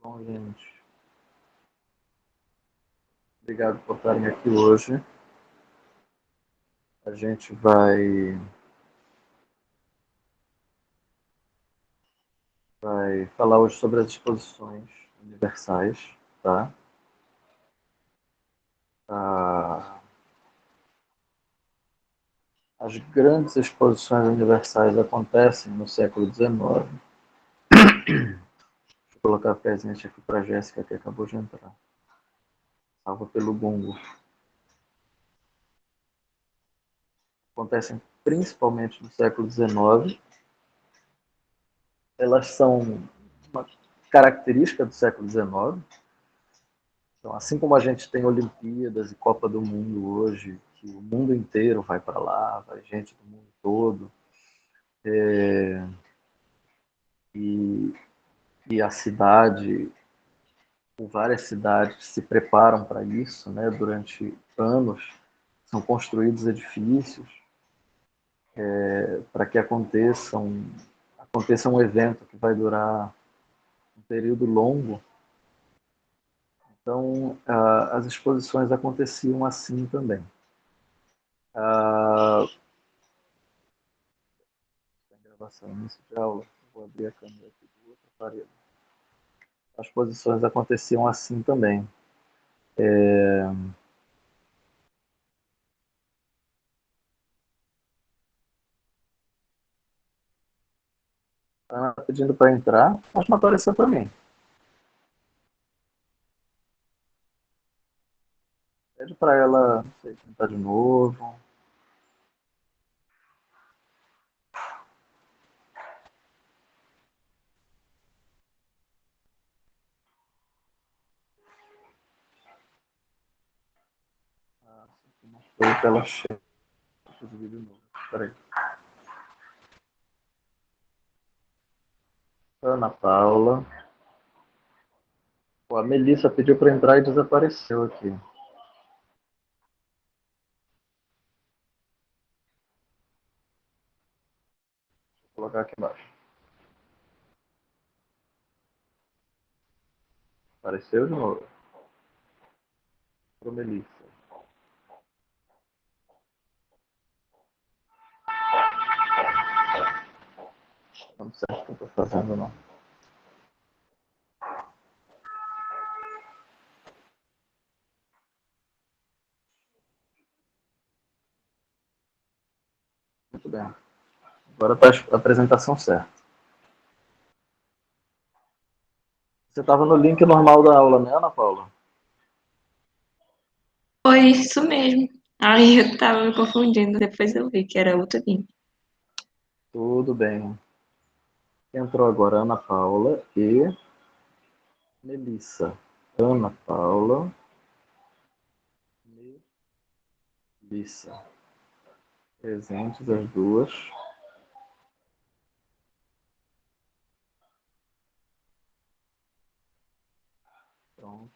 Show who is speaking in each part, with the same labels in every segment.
Speaker 1: Bom, gente, obrigado por estarem aqui hoje. A gente vai falar hoje sobre as exposições universais, tá? Ah, as grandes exposições universais acontecem no século XIX. Deixa eu colocar presente aqui para a Jéssica, que acabou de entrar. Salva pelo gongo. Acontecem principalmente no século XIX. Elas são uma característica do século XIX. Então, assim como a gente tem Olimpíadas e Copa do Mundo hoje, que o mundo inteiro vai para lá, vai gente do mundo todo, e, e a cidade, várias cidades se preparam para isso, né? Durante anos são construídos edifícios para que aconteça um evento que vai durar um período longo. Então, as exposições aconteciam assim também. Ah, gravação, início de aula. Vou abrir a câmera aqui do outro aparelho. As exposições aconteciam assim também. A Ana tá pedindo para entrar, mas não apareceu para mim. Pede para ela, não sei, tentar de novo. Ah, não foi para ela chegar. Deixa eu subir de novo. Espera aí. Ana Paula. Pô, a Melissa pediu para entrar e desapareceu aqui. Vou colocar aqui embaixo. Apareceu de novo. Para Melissa. Não sei o que eu estou fazendo, não. Muito bem. Agora está a apresentação certa. Você estava no link normal da aula, né, Ana Paula?
Speaker 2: Foi isso mesmo. Aí eu tava me confundindo, depois eu vi que era outro link.
Speaker 1: Tudo bem. Entrou agora Ana Paula e Melissa. Ana Paula, Melissa. Presentes as duas. Pronto.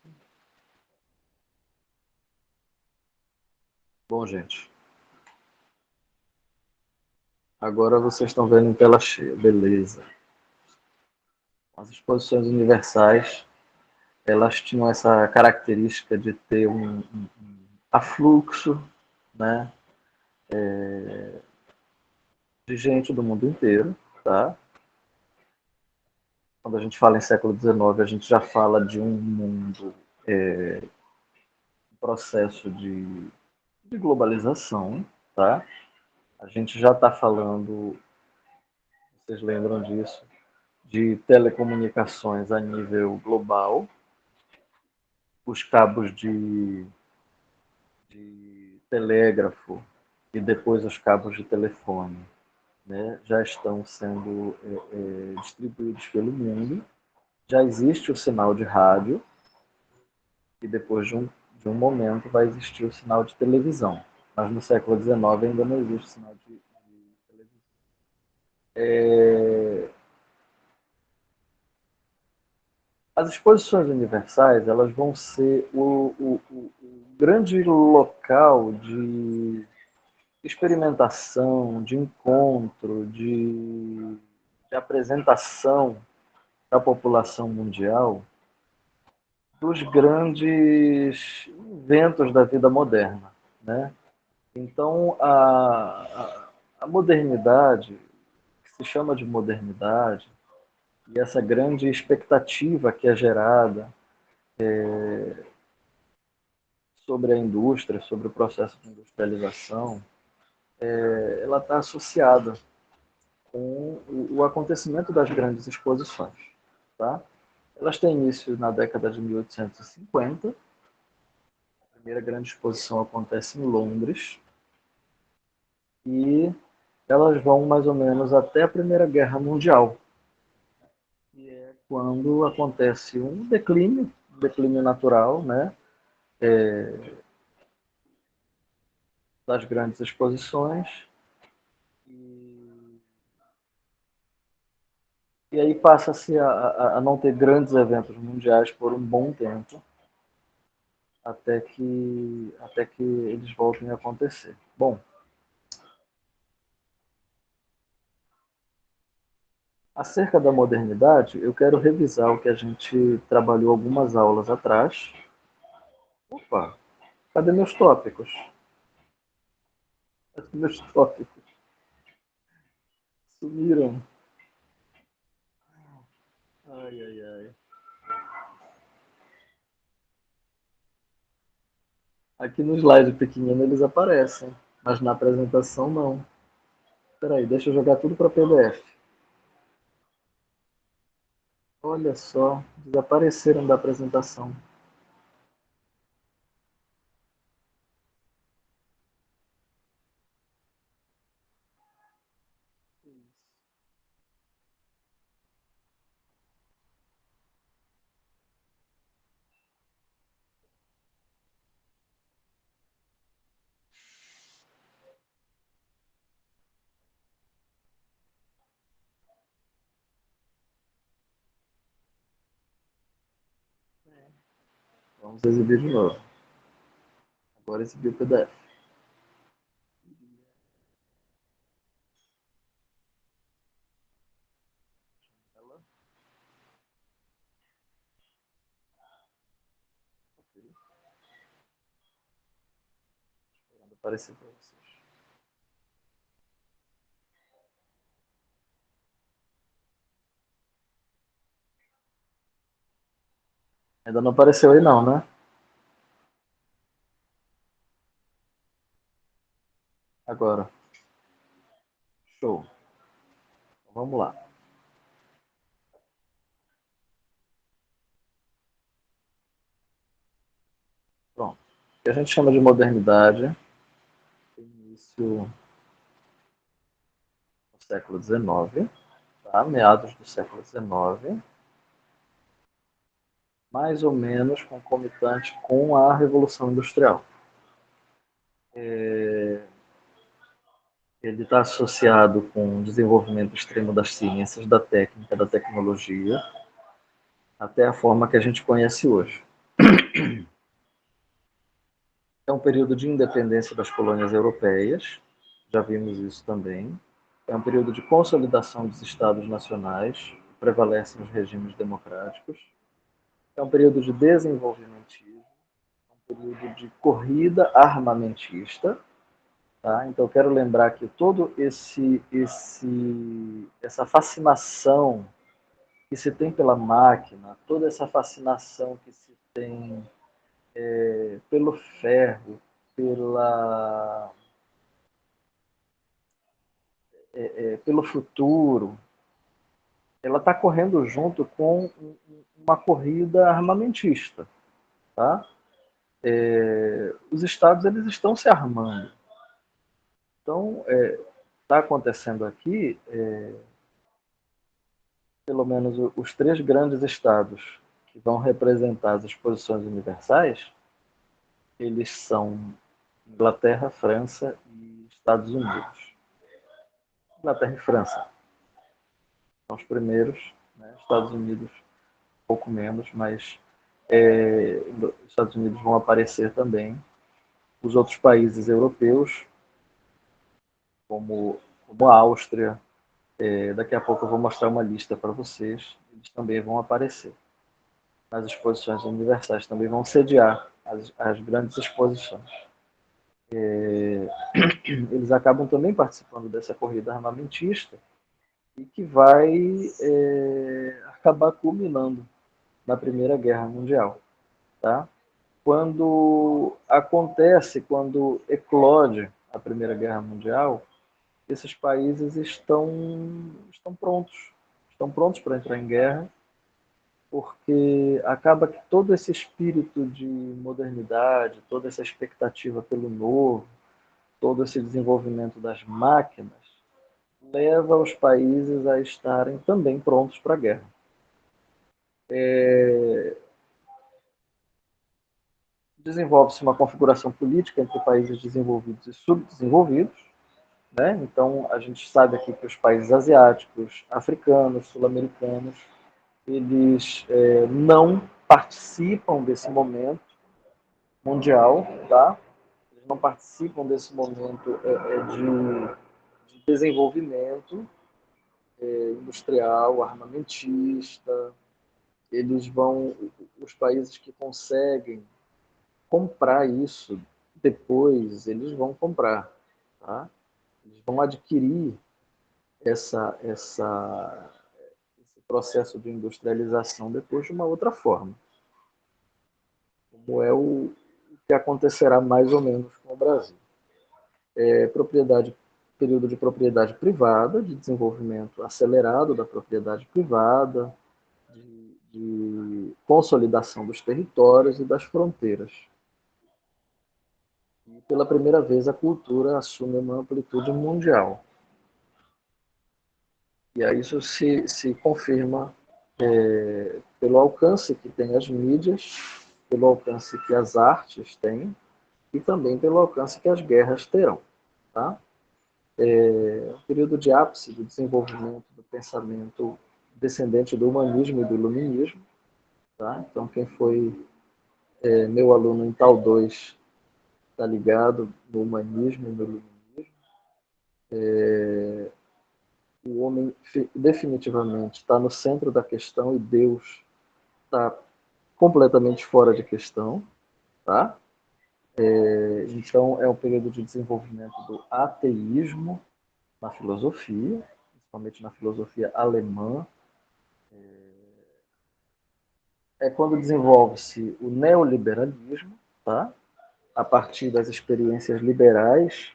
Speaker 1: Bom, gente. Agora vocês estão vendo em tela cheia. Beleza. As exposições universais, elas tinham essa característica de ter um afluxo, né, de gente do mundo inteiro, tá? Quando a gente fala em século XIX, a gente já fala de um mundo, um processo de globalização, tá? A gente já está falando, vocês lembram disso, de telecomunicações a nível global, os cabos de telégrafo e depois os cabos de telefone, né, já estão sendo distribuídos pelo mundo. Já existe o sinal de rádio e depois de um momento vai existir o sinal de televisão. Mas no século XIX ainda não existe sinal de televisão. É, as exposições universais elas vão ser o grande local de experimentação, de encontro, de apresentação da população mundial dos grandes inventos da vida moderna, né? Então, a modernidade, que se chama de modernidade, e essa grande expectativa que é gerada sobre a indústria, sobre o processo de industrialização, ela está associada com o acontecimento das grandes exposições. Tá? Elas têm início na década de 1850. A primeira grande exposição acontece em Londres e elas vão mais ou menos até a Primeira Guerra Mundial, que é quando acontece um declínio natural, né, das grandes exposições. E aí passa-se a não ter grandes eventos mundiais por um bom tempo, até que eles voltem a acontecer. Bom, acerca da modernidade, eu quero revisar o que a gente trabalhou algumas aulas atrás. Opa, cadê meus tópicos? Cadê meus tópicos? Sumiram. Ai, ai, ai. Aqui no slide pequenino eles aparecem, mas na apresentação não. Espera aí, deixa eu jogar tudo para PDF. Olha só, desapareceram da apresentação. Vamos exibir de novo. Agora exibi o PDF. Esperando aparecer para vocês. Ainda não apareceu aí não, né? Agora. Show. Então, vamos lá. Pronto. O que a gente chama de modernidade tem início no século XIX, tá? Meados do século XIX, mais ou menos concomitante com a Revolução Industrial. Ele está associado com o desenvolvimento extremo das ciências, da técnica, da tecnologia, até a forma que a gente conhece hoje. É um período de independência das colônias europeias, já vimos isso também. É um período de consolidação dos estados nacionais, prevalecem os regimes democráticos. É um período de desenvolvimentismo, é um período de corrida armamentista. Tá? Então, eu quero lembrar que todo essa fascinação que se tem pela máquina, toda essa fascinação que se tem pelo ferro, pela, pelo futuro, ela está correndo junto com uma corrida armamentista. Tá? Os estados eles estão se armando. Então, está acontecendo aqui, pelo menos os três grandes estados que vão representar as exposições universais, eles são Inglaterra, França e Estados Unidos. Inglaterra e França são os primeiros, né? Estados Unidos um pouco menos, mas os Estados Unidos vão aparecer também. Os outros países europeus, como a Áustria, daqui a pouco eu vou mostrar uma lista para vocês, eles também vão aparecer. nas exposições universais, também vão sediar as grandes exposições. Eles acabam também participando dessa corrida armamentista e que vai acabar culminando na Primeira Guerra Mundial. Tá? Quando eclode a Primeira Guerra Mundial, esses países estão prontos para entrar em guerra, porque acaba que todo esse espírito de modernidade, toda essa expectativa pelo novo, todo esse desenvolvimento das máquinas, leva os países a estarem também prontos para a guerra. Desenvolve-se uma configuração política entre países desenvolvidos e subdesenvolvidos, né? Então, a gente sabe aqui que os países asiáticos, africanos, sul-americanos, eles não participam desse momento mundial, tá? Eles não participam desse momento de desenvolvimento industrial, armamentista. Os países que conseguem comprar isso depois, eles vão comprar, tá? Eles vão adquirir esse processo de industrialização depois de uma outra forma, como é o que acontecerá mais ou menos com o Brasil. Período de propriedade privada, de desenvolvimento acelerado da propriedade privada, de consolidação dos territórios e das fronteiras. E pela primeira vez a cultura assume uma amplitude mundial. E aí isso se confirma pelo alcance que tem as mídias, pelo alcance que as artes têm e também pelo alcance que as guerras terão. Tá? O período de ápice do desenvolvimento do pensamento descendente do humanismo e do iluminismo. Tá? Então, quem foi meu aluno em Tal 2 está ligado no humanismo e no iluminismo. O homem definitivamente está no centro da questão e Deus está completamente fora de questão. Tá? Então, é um período de desenvolvimento do ateísmo na filosofia, principalmente na filosofia alemã. É quando desenvolve-se o neoliberalismo, tá? A partir das experiências liberais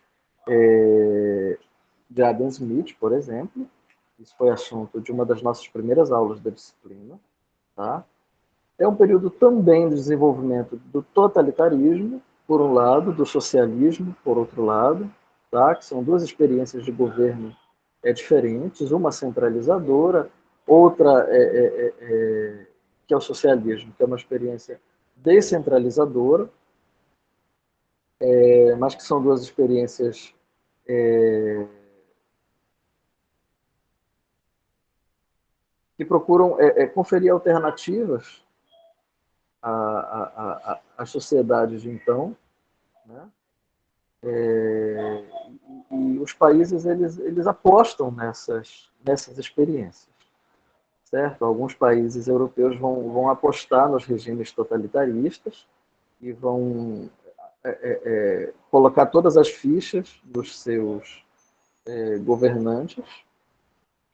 Speaker 1: de Adam Smith, por exemplo. Isso foi assunto de uma das nossas primeiras aulas da disciplina. Tá? É um período também de desenvolvimento do totalitarismo, por um lado, do socialismo, por outro lado, tá? Que são duas experiências de governo diferentes, uma centralizadora, outra que é o socialismo, que é uma experiência descentralizadora, mas que são duas experiências que procuram conferir alternativas às sociedades de então, né? E os países eles apostam nessas experiências, certo? Alguns países europeus vão apostar nos regimes totalitaristas e vão colocar todas as fichas dos seus governantes,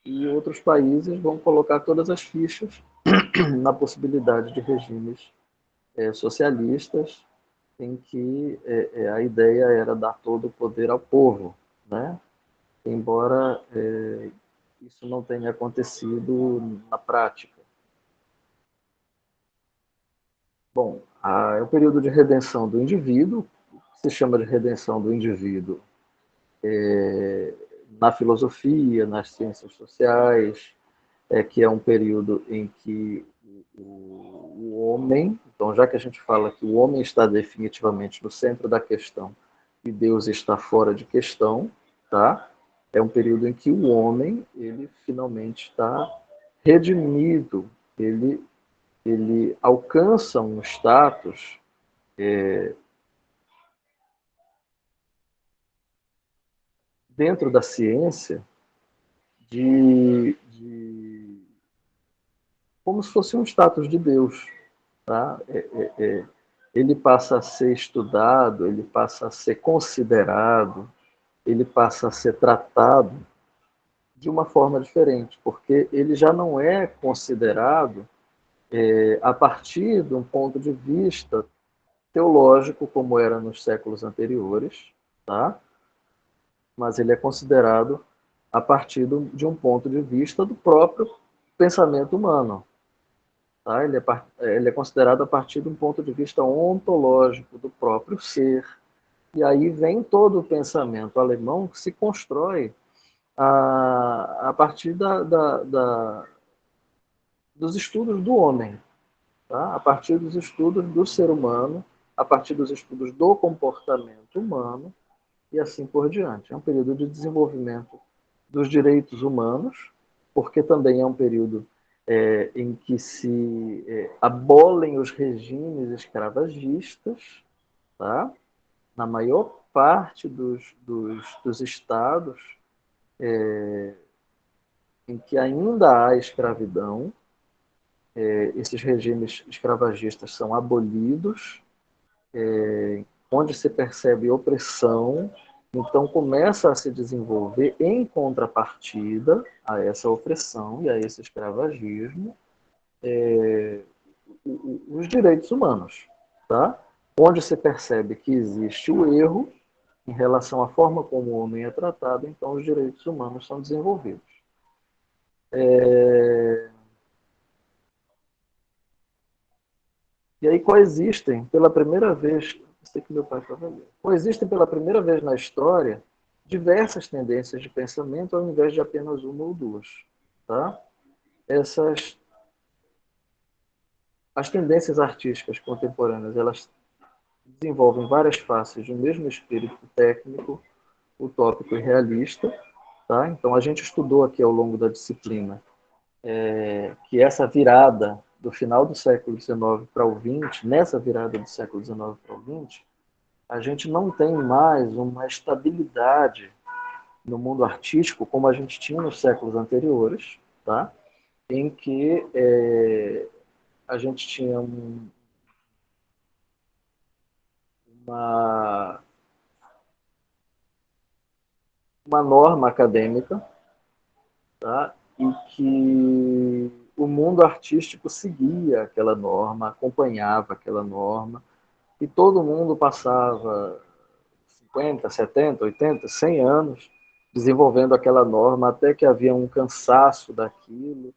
Speaker 1: e outros países vão colocar todas as fichas na possibilidade de regimes socialistas, em que a ideia era dar todo o poder ao povo, né? Embora isso não tenha acontecido na prática. Bom, é o período de redenção do indivíduo, se chama de redenção do indivíduo na filosofia, nas ciências sociais, que é um período em que o homem, então já que a gente fala que o homem está definitivamente no centro da questão e Deus está fora de questão, tá? É um período em que o homem, ele finalmente está redimido, ele alcança um status dentro da ciência de como se fosse um status de Deus, tá? Ele passa a ser estudado, ele passa a ser considerado, ele passa a ser tratado de uma forma diferente, porque ele já não é considerado a partir de um ponto de vista teológico, como era nos séculos anteriores, tá? Mas ele é considerado a partir de um ponto de vista do próprio pensamento humano. Tá? Ele é considerado a partir de um ponto de vista ontológico do próprio ser. E aí vem todo o pensamento alemão que se constrói a partir dos estudos do homem, tá? A partir dos estudos do ser humano, a partir dos estudos do comportamento humano e assim por diante. É um período de desenvolvimento dos direitos humanos, porque também é um período em que se abolem os regimes escravagistas, tá? Na maior parte dos estados em que ainda há escravidão, esses regimes escravagistas são abolidos, onde se percebe opressão, então começa a se desenvolver em contrapartida a essa opressão e a esse escravagismo, os direitos humanos, tá? Onde se percebe que existe o erro em relação à forma como o homem é tratado, então os direitos humanos são desenvolvidos. E aí coexistem pela primeira vez, sei que meu pai estava ali, coexistem pela primeira vez na história diversas tendências de pensamento ao invés de apenas uma ou duas, tá? As tendências artísticas contemporâneas, elas desenvolvem várias faces de um mesmo espírito técnico, utópico e realista, tá? Então a gente estudou aqui ao longo da disciplina que essa virada do final do século XIX para o XX, nessa virada do século XIX para o XX, a gente não tem mais uma estabilidade no mundo artístico como a gente tinha nos séculos anteriores, tá? Em que a gente tinha uma, uma norma acadêmica, tá? E que o mundo artístico seguia aquela norma, acompanhava aquela norma, e todo mundo passava 50, 70, 80, 100 anos desenvolvendo aquela norma, até que havia um cansaço daquilo,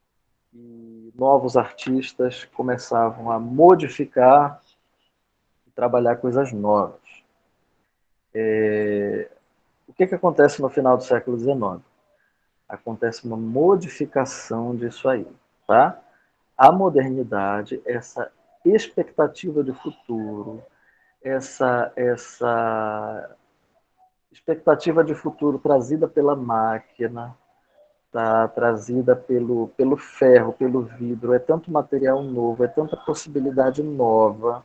Speaker 1: e novos artistas começavam a modificar e trabalhar coisas novas. O que acontece no final do século XIX? Acontece uma modificação disso aí, tá? A modernidade, essa expectativa de futuro, essa expectativa de futuro trazida pela máquina, tá? Trazida pelo ferro, pelo vidro, é tanto material novo, é tanta possibilidade nova,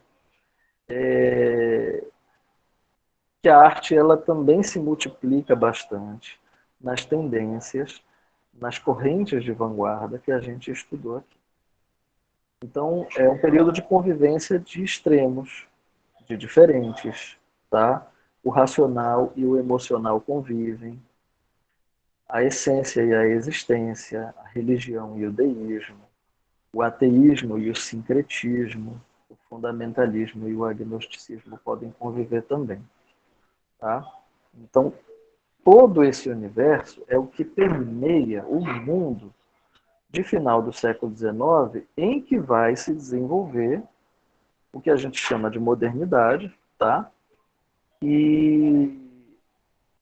Speaker 1: que a arte ela também se multiplica bastante nas tendências, nas correntes de vanguarda que a gente estudou aqui. Então, é um período de convivência de extremos, de diferentes, tá? O racional e o emocional convivem, a essência e a existência, a religião e o deísmo, o ateísmo e o sincretismo, o fundamentalismo e o agnosticismo podem conviver também, tá? Então, todo esse universo é o que permeia o mundo de final do século XIX, em que vai se desenvolver o que a gente chama de modernidade, tá? E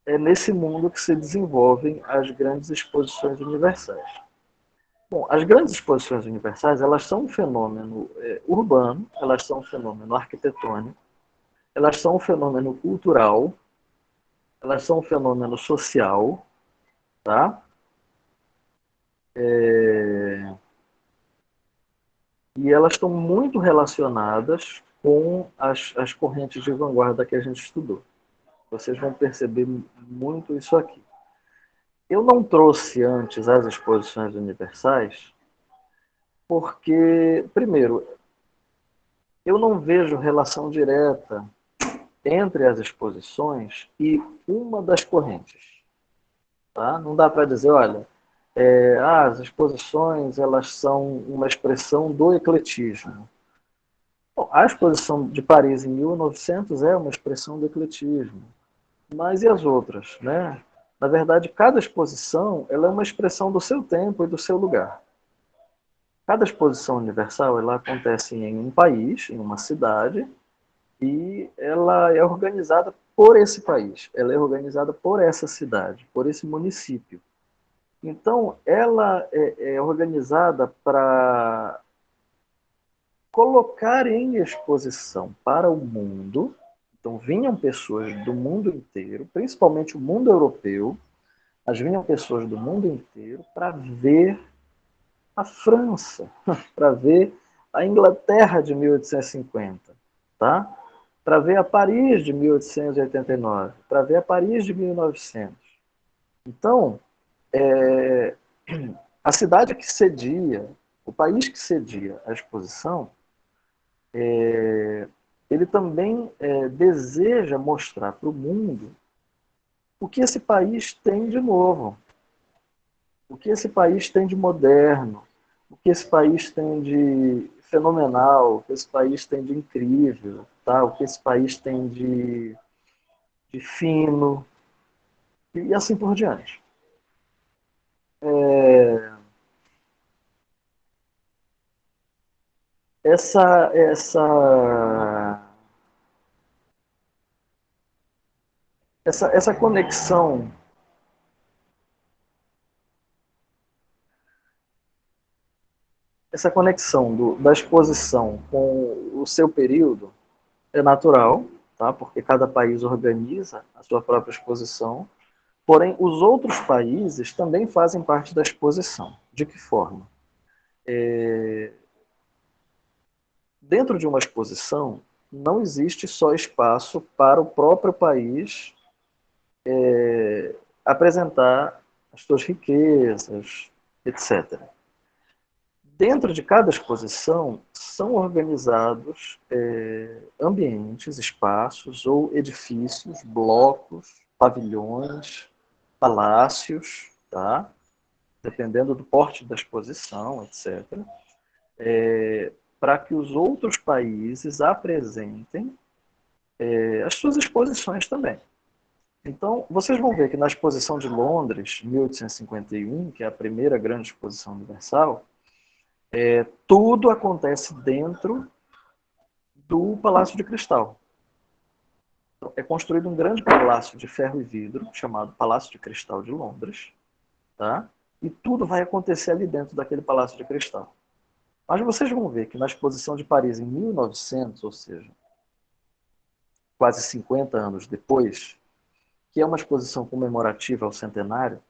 Speaker 1: é nesse mundo que se desenvolvem as grandes exposições universais. Bom, as grandes exposições universais, elas são um fenômeno urbano, elas são um fenômeno arquitetônico, elas são um fenômeno cultural, elas são um fenômeno social, tá? E elas estão muito relacionadas com as correntes de vanguarda que a gente estudou. Vocês vão perceber muito isso aqui. Eu não trouxe antes as exposições universais porque, primeiro, eu não vejo relação direta entre as exposições e uma das correntes. Tá? Não dá para dizer, olha, as exposições elas são uma expressão do ecletismo. Bom, a exposição de Paris em 1900 é uma expressão do ecletismo. Mas e as outras, né? Na verdade, cada exposição ela é uma expressão do seu tempo e do seu lugar. Cada exposição universal ela acontece em um país, em uma cidade, e ela é organizada por esse país, ela é organizada por essa cidade, por esse município. Então, ela é organizada para colocar em exposição para o mundo. Então, vinham pessoas do mundo inteiro, principalmente o mundo europeu, mas vinham pessoas do mundo inteiro para ver a França, para ver a Inglaterra de 1850, tá? Para ver a Paris de 1889, para ver a Paris de 1900. Então, a cidade que cedia, o país que cedia a exposição, ele também deseja mostrar para o mundo o que esse país tem de novo, o que esse país tem de moderno, o que esse país tem de fenomenal, o que esse país tem de incrível, tá? O que esse país tem de fino, e assim por diante. É, essa, essa, essa conexão, da exposição com o seu período é natural, tá? Porque cada país organiza a sua própria exposição. Porém, os outros países também fazem parte da exposição. De que forma? Dentro de uma exposição, não existe só espaço para o próprio país apresentar as suas riquezas, etc. Dentro de cada exposição, são organizados ambientes, espaços ou edifícios, blocos, pavilhões, palácios, tá? Dependendo do porte da exposição, etc., para que os outros países apresentem as suas exposições também. Então, vocês vão ver que na exposição de Londres, 1851, que é a primeira grande exposição universal, tudo acontece dentro do Palácio de Cristal. Então, é construído um grande palácio de ferro e vidro, chamado Palácio de Cristal de Londres, tá? E tudo vai acontecer ali dentro daquele Palácio de Cristal. Mas vocês vão ver que na exposição de Paris em 1900, ou seja, quase 50 anos depois, que é uma exposição comemorativa ao centenário,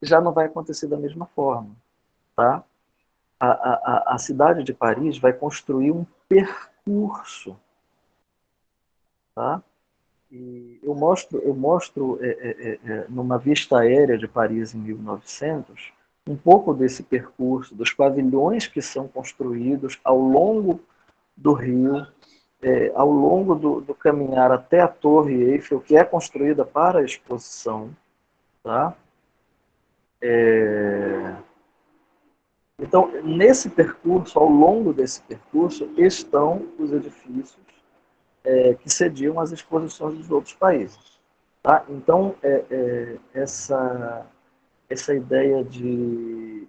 Speaker 1: já não vai acontecer da mesma forma. Tá? A cidade de Paris vai construir um percurso. Tá? E eu mostro numa vista aérea de Paris em 1900, um pouco desse percurso, dos pavilhões que são construídos ao longo do rio, ao longo do caminhar até a Torre Eiffel, que é construída para a exposição. Tá? Então, nesse percurso, ao longo desse percurso, estão os edifícios que cediam às exposições dos outros países. Tá? Então, essa ideia de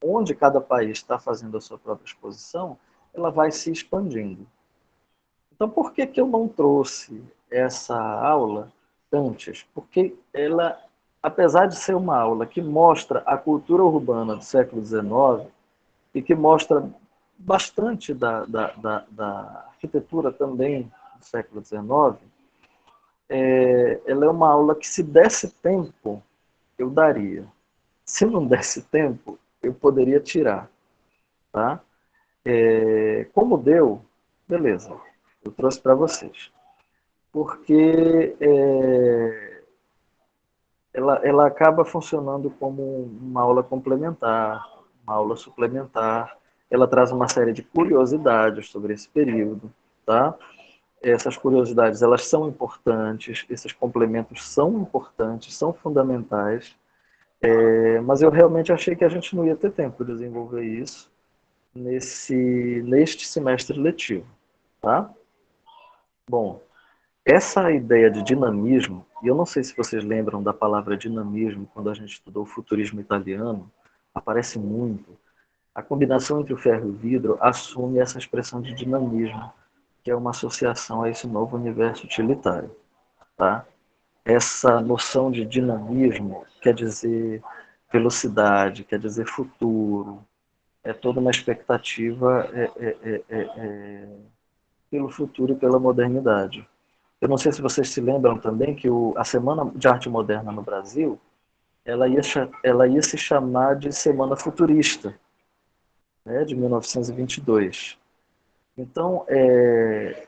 Speaker 1: onde cada país está fazendo a sua própria exposição, ela vai se expandindo. Então, por que eu não trouxe essa aula antes? Porque ela, apesar de ser uma aula que mostra a cultura urbana do século XIX e que mostra bastante da arquitetura também do século XIX, ela é uma aula que, se desse tempo, eu daria. Se não desse tempo, eu poderia tirar. Tá? Como deu, beleza, eu trouxe para vocês. Porque ela acaba funcionando como uma aula complementar, uma aula suplementar. Ela traz uma série de curiosidades sobre esse período, tá? Essas curiosidades, elas são importantes, esses complementos são importantes, são fundamentais, mas eu realmente achei que a gente não ia ter tempo de desenvolver isso neste semestre letivo, tá? Bom, essa ideia de dinamismo, e eu não sei se vocês lembram da palavra dinamismo quando a gente estudou o futurismo italiano, aparece muito. A combinação entre o ferro e o vidro assume essa expressão de dinamismo, que é uma associação a esse novo universo utilitário, tá? Essa noção de dinamismo quer dizer velocidade, quer dizer futuro, é toda uma expectativa pelo futuro e pela modernidade. Eu não sei se vocês se lembram também que a Semana de Arte Moderna no Brasil, ela ia se chamar de Semana Futurista, né, de 1922. Então, é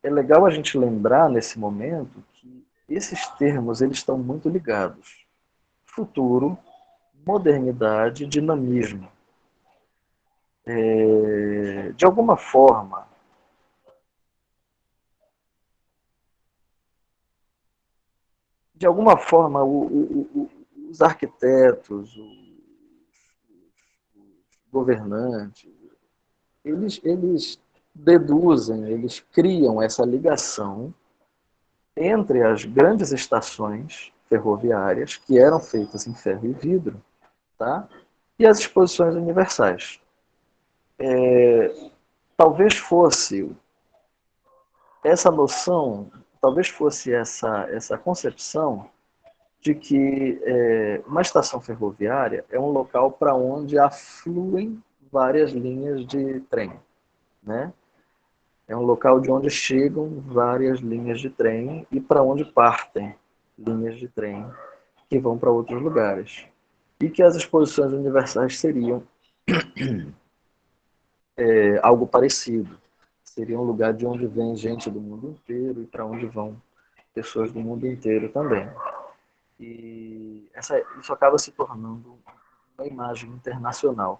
Speaker 1: legal a gente lembrar nesse momento que esses termos eles estão muito ligados. Futuro, modernidade, dinamismo. De alguma forma, os arquitetos, os governantes, eles deduzem, eles criam essa ligação entre as grandes estações ferroviárias, que eram feitas em ferro e vidro, tá? E as exposições universais. Talvez fosse essa noção, talvez fosse essa concepção de que uma estação ferroviária é um local para onde afluem várias linhas de trem, né? É um local de onde chegam várias linhas de trem e para onde partem linhas de trem que vão para outros lugares. E que as exposições universais seriam algo parecido. Seria um lugar de onde vem gente do mundo inteiro e para onde vão pessoas do mundo inteiro também. E isso acaba se tornando uma imagem internacional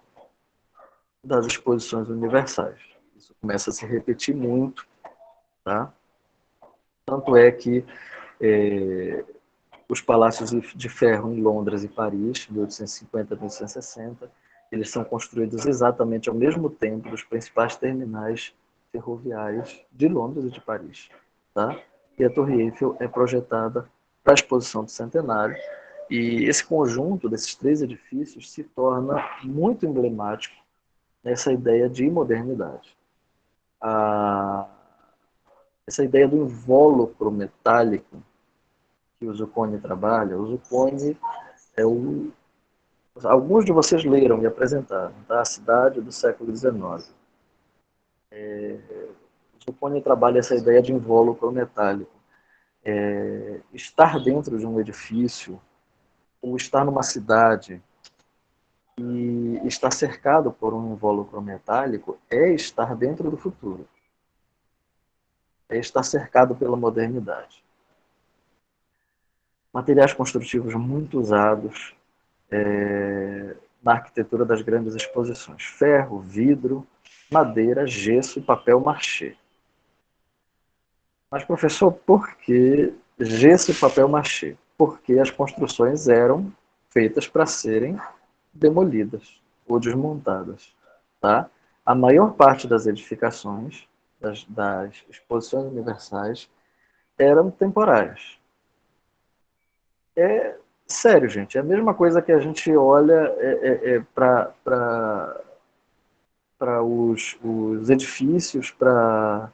Speaker 1: das exposições universais. Isso começa a se repetir muito, tá? Tanto é que os palácios de ferro em Londres e Paris, 1850 a 1860, eles são construídos exatamente ao mesmo tempo dos principais terminais ferroviários de Londres e de Paris, tá? E a Torre Eiffel é projetada para a exposição do centenário, e esse conjunto desses três edifícios se torna muito emblemático nessa ideia de modernidade. Essa ideia do invólucro metálico que o Zucconi trabalha, o Zucconi é alguns de vocês leram e apresentaram, tá? A Cidade do século XIX. O Zucconi trabalha essa ideia de invólucro metálico. Estar dentro de um edifício ou estar numa cidade e estar cercado por um invólucro metálico é estar dentro do futuro. É estar cercado pela modernidade. Materiais construtivos muito usados na arquitetura das grandes exposições. Ferro, vidro, madeira, gesso e papel machê. Mas, professor, por que gesso e papel machê? Porque as construções eram feitas para serem demolidas ou desmontadas. Tá? A maior parte das edificações, das exposições universais, eram temporárias. É sério, gente. É a mesma coisa que a gente olha para os edifícios, para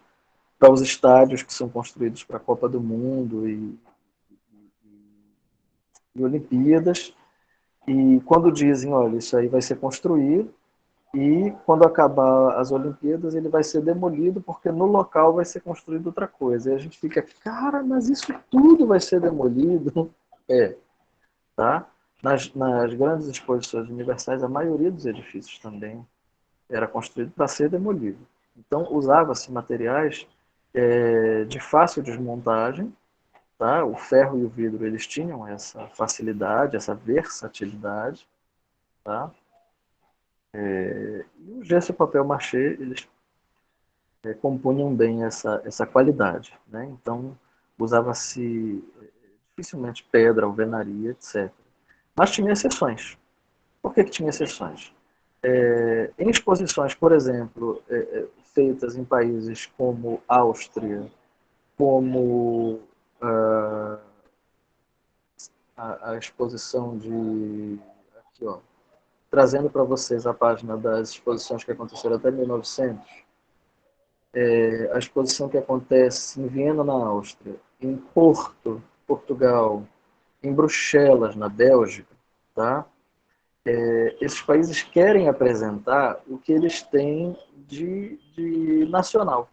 Speaker 1: os estádios que são construídos para a Copa do Mundo e Olimpíadas. E quando dizem, olha, isso aí vai ser construído, e quando acabar as Olimpíadas ele vai ser demolido porque no local vai ser construído outra coisa. E a gente fica, cara, mas isso tudo vai ser demolido? Tá? Nas grandes exposições universais, a maioria dos edifícios também era construído para ser demolido. Então, usava-se materiais de fácil desmontagem, tá? O ferro e o vidro, eles tinham essa facilidade, essa versatilidade, tá? E o gesso e o papel machê, eles compunham bem essa qualidade, né? Então, usava-se dificilmente pedra, alvenaria, etc. Mas tinha exceções. Por que tinha exceções? Em exposições, por exemplo, feitas em países como Áustria, como a exposição de... Aqui, ó, trazendo para vocês a página das exposições que aconteceram até 1900, a exposição que acontece em Viena, na Áustria, em Porto, Portugal, em Bruxelas, na Bélgica, tá? Esses países querem apresentar o que eles têm de nacional.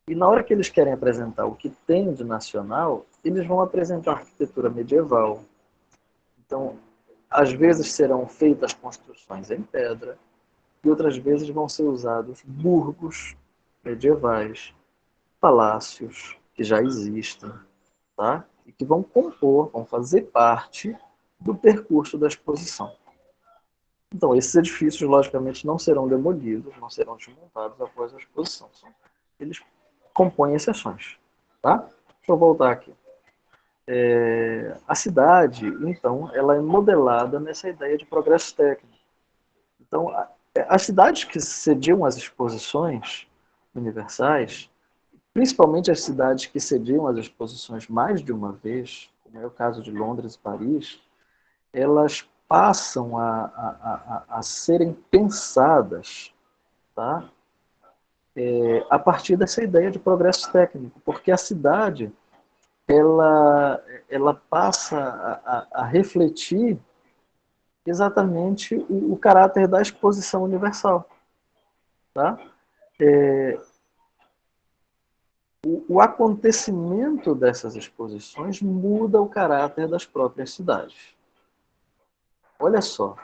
Speaker 1: E na hora que eles querem apresentar o que tem de nacional, eles vão apresentar arquitetura medieval. Então, às vezes serão feitas construções em pedra, e outras vezes vão ser usados burgos medievais, palácios que já existem, tá? E que vão compor, vão fazer parte do percurso da exposição. Então, esses edifícios, logicamente, não serão demolidos, não serão desmontados após a exposição. Eles compõem exceções. Tá? Deixa eu voltar aqui. A cidade, então, ela é modelada nessa ideia de progresso técnico. Então, as cidades que cediam as exposições universais, principalmente as cidades que cediam as exposições mais de uma vez, como é o caso de Londres e Paris, elas passam a serem pensadas, tá? A partir dessa ideia de progresso técnico, porque a cidade ela passa a refletir exatamente o caráter da exposição universal. Tá? O acontecimento dessas exposições muda o caráter das próprias cidades. Olha só,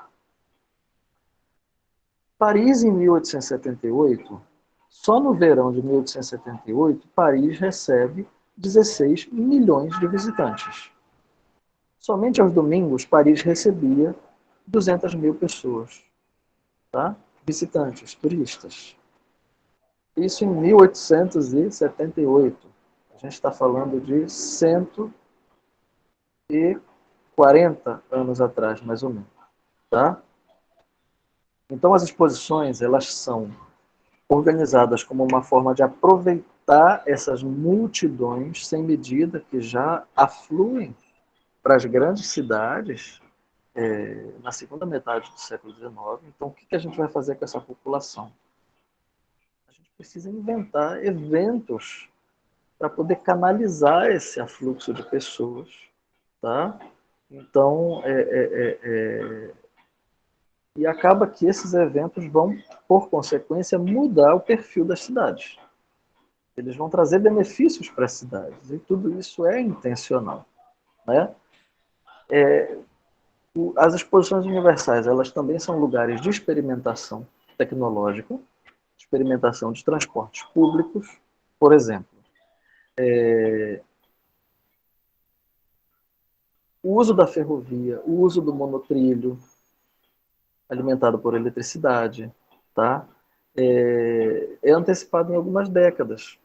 Speaker 1: Paris, em 1878, só no verão de 1878, Paris recebe 16 milhões de visitantes. Somente aos domingos, Paris recebia 200 mil pessoas, tá? Visitantes, turistas. Isso em 1878. A gente está falando de 140 anos atrás, mais ou menos. Tá? Então, as exposições elas são organizadas como uma forma de aproveitar essas multidões sem medida que já afluem para as grandes cidades na segunda metade do século XIX. Então, o que a gente vai fazer com essa população? A gente precisa inventar eventos para poder canalizar esse afluxo de pessoas, tá? Então, e acaba que esses eventos vão, por consequência, mudar o perfil das cidades. Eles vão trazer benefícios para as cidades, e tudo isso é intencional, né? As exposições universais, elas também são lugares de experimentação tecnológica, experimentação de transportes públicos, por exemplo. O uso da ferrovia, o uso do monotrilho, alimentado por eletricidade, tá? É antecipado em algumas décadas.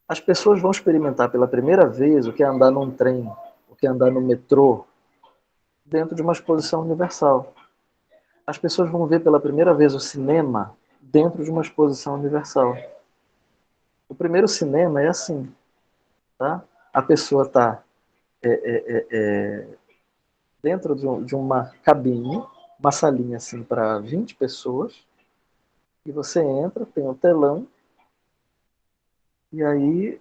Speaker 1: As pessoas vão experimentar pela primeira vez o que é andar num trem, o que é andar no metrô, dentro de uma exposição universal. As pessoas vão ver pela primeira vez o cinema dentro de uma exposição universal. O primeiro cinema é assim, tá? A pessoa está dentro de uma cabine, uma salinha assim para 20 pessoas, e você entra, tem um telão, e aí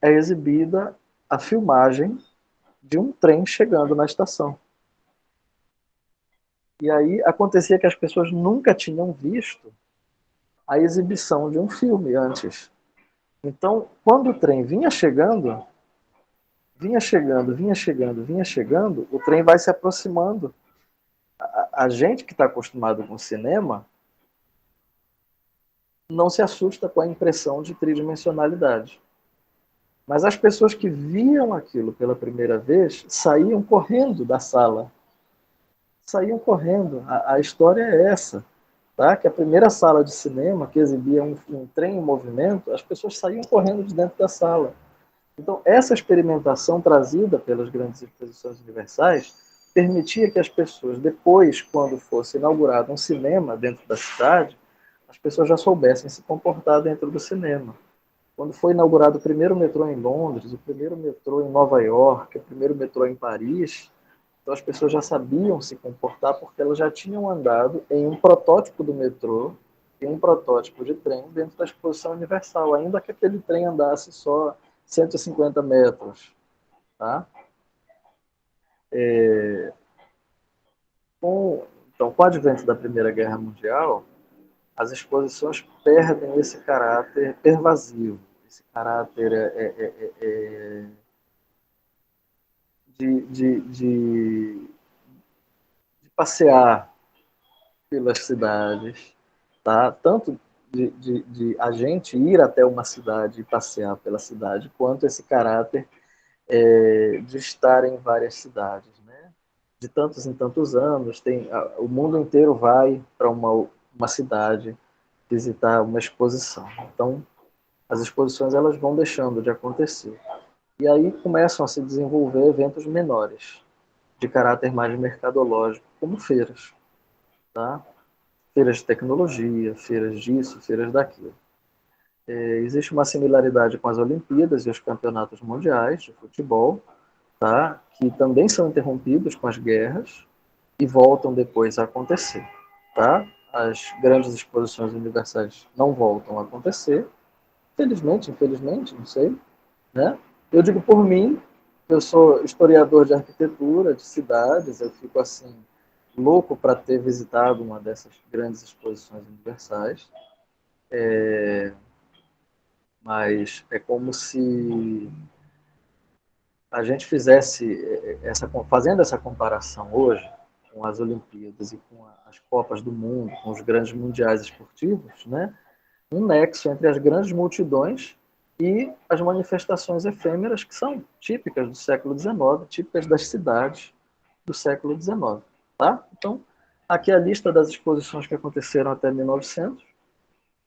Speaker 1: é exibida a filmagem de um trem chegando na estação. E aí acontecia que as pessoas nunca tinham visto a exibição de um filme antes. Então, quando o trem vinha chegando, o trem vai se aproximando. A gente que está acostumado com o cinema não se assusta com a impressão de tridimensionalidade. Mas as pessoas que viam aquilo pela primeira vez saíam correndo da sala. Saíam correndo. A história é essa. Tá? Que a primeira sala de cinema que exibia um trem em movimento, as pessoas saíam correndo de dentro da sala. Então, essa experimentação trazida pelas grandes exposições universais permitia que as pessoas, depois, quando fosse inaugurado um cinema dentro da cidade, as pessoas já soubessem se comportar dentro do cinema. Quando foi inaugurado o primeiro metrô em Londres, o primeiro metrô em Nova York, o primeiro metrô em Paris, então as pessoas já sabiam se comportar porque elas já tinham andado em um protótipo do metrô, em um protótipo de trem dentro da exposição universal, ainda que aquele trem andasse só 150 metros. Tá? Então, com o advento da Primeira Guerra Mundial, as exposições perdem esse caráter pervasivo, esse caráter de passear pelas cidades, tá? Tanto de a gente ir até uma cidade e passear pela cidade, quanto esse caráter de estar em várias cidades, né? De tantos em tantos anos, o mundo inteiro vai para uma cidade visitar uma exposição. Então, as exposições elas vão deixando de acontecer. E aí começam a se desenvolver eventos menores, de caráter mais mercadológico, como feiras, tá? Feiras de tecnologia, feiras disso, feiras daquilo. Existe uma similaridade com as Olimpíadas e os campeonatos mundiais de futebol, tá? Que também são interrompidos com as guerras e voltam depois a acontecer. Tá? As grandes exposições universais não voltam a acontecer, felizmente, infelizmente, não sei. Né? Eu digo por mim, eu sou historiador de arquitetura, de cidades, eu fico assim louco para ter visitado uma dessas grandes exposições universais, mas é como se a gente fazendo essa comparação hoje com as Olimpíadas e com as Copas do Mundo, com os grandes mundiais esportivos, né? Um nexo entre as grandes multidões e as manifestações efêmeras que são típicas do século XIX, típicas das cidades do século XIX. Tá? Então, aqui a lista das exposições que aconteceram até 1900.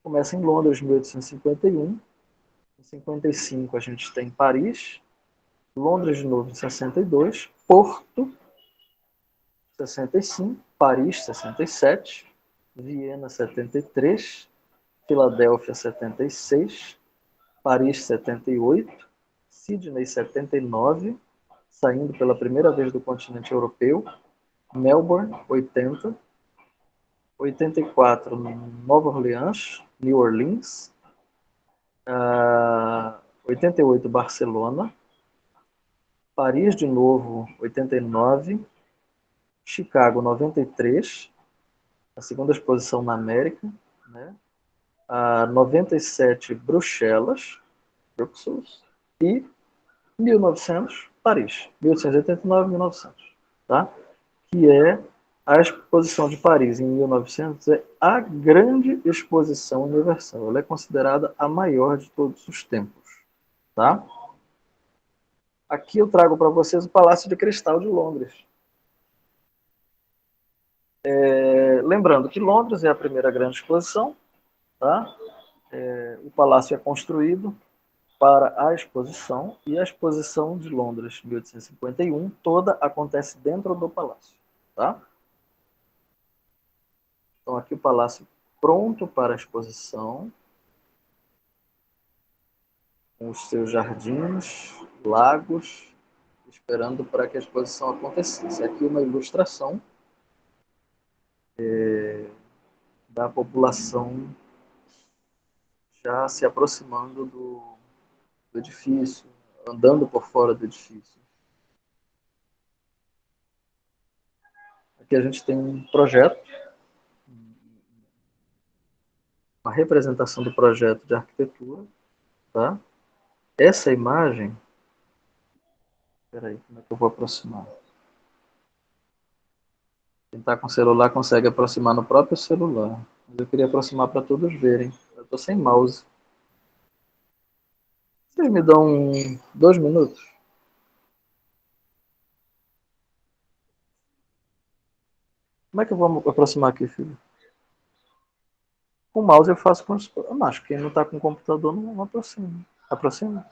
Speaker 1: Começa em Londres, 1851. Em 55 a gente tem Paris, Londres de novo em 62, Porto, 65, Paris, 67, Viena, 73, Filadélfia, 76, Paris, 78, Sydney, 79, saindo pela primeira vez do continente europeu, Melbourne, 80, 84, Nova Orleans, New Orleans, 88, Barcelona, Paris de novo, 89, Chicago, 93, a segunda exposição na América, né? 97, Bruxelas, e 1900, Paris, 1889, 1900, tá? Que é a exposição de Paris em 1900, é a grande exposição universal. Ela é considerada a maior de todos os tempos, tá? Aqui eu trago para vocês o Palácio de Cristal de Londres. Lembrando que Londres é a primeira grande exposição, tá? O palácio é construído para a exposição, e a exposição de Londres, 1851, toda acontece dentro do palácio. Tá? Então, aqui o palácio pronto para a exposição, com os seus jardins, lagos, esperando para que a exposição acontecesse. Aqui uma ilustração da população já se aproximando do edifício, andando por fora do edifício. Aqui a gente tem um projeto, uma representação do projeto de arquitetura, tá? Essa imagem, espera aí, como é que eu vou aproximar? Quem está com o celular consegue aproximar no próprio celular, mas eu queria aproximar para todos verem. Eu estou sem mouse. Vocês me dão 2 minutos? Como é que eu vou me aproximar aqui, filho? Com o mouse eu faço com os... Eu acho que quem não está com o computador não aproxima. Aproxima?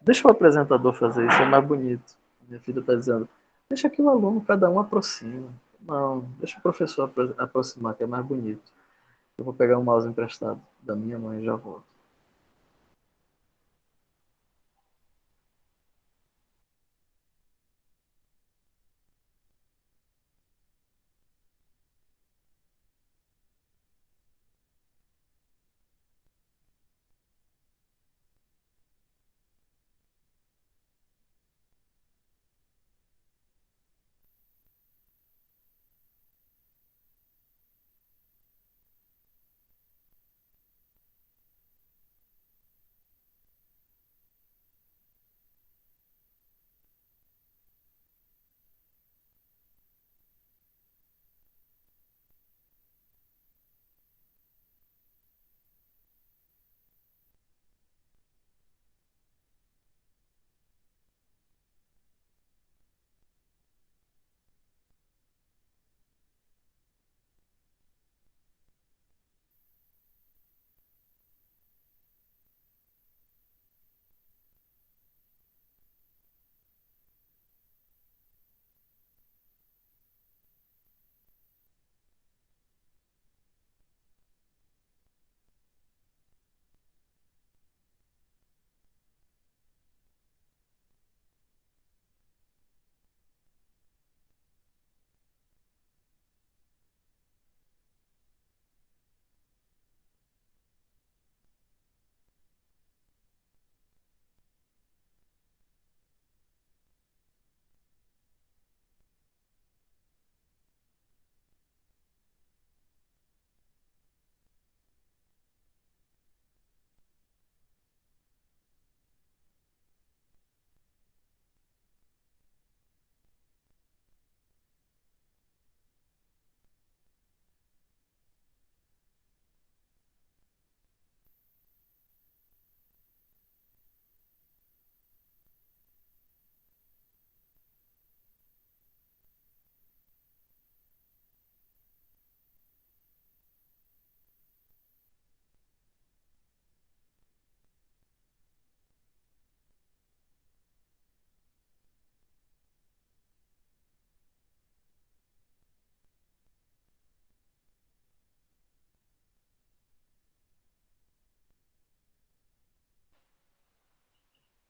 Speaker 1: Deixa o apresentador fazer isso, é mais bonito. Minha filha está dizendo, deixa que o aluno, cada um aproxima. Não, deixa o professor aproximar, que é mais bonito. Eu vou pegar um mouse emprestado da minha mãe e já volto.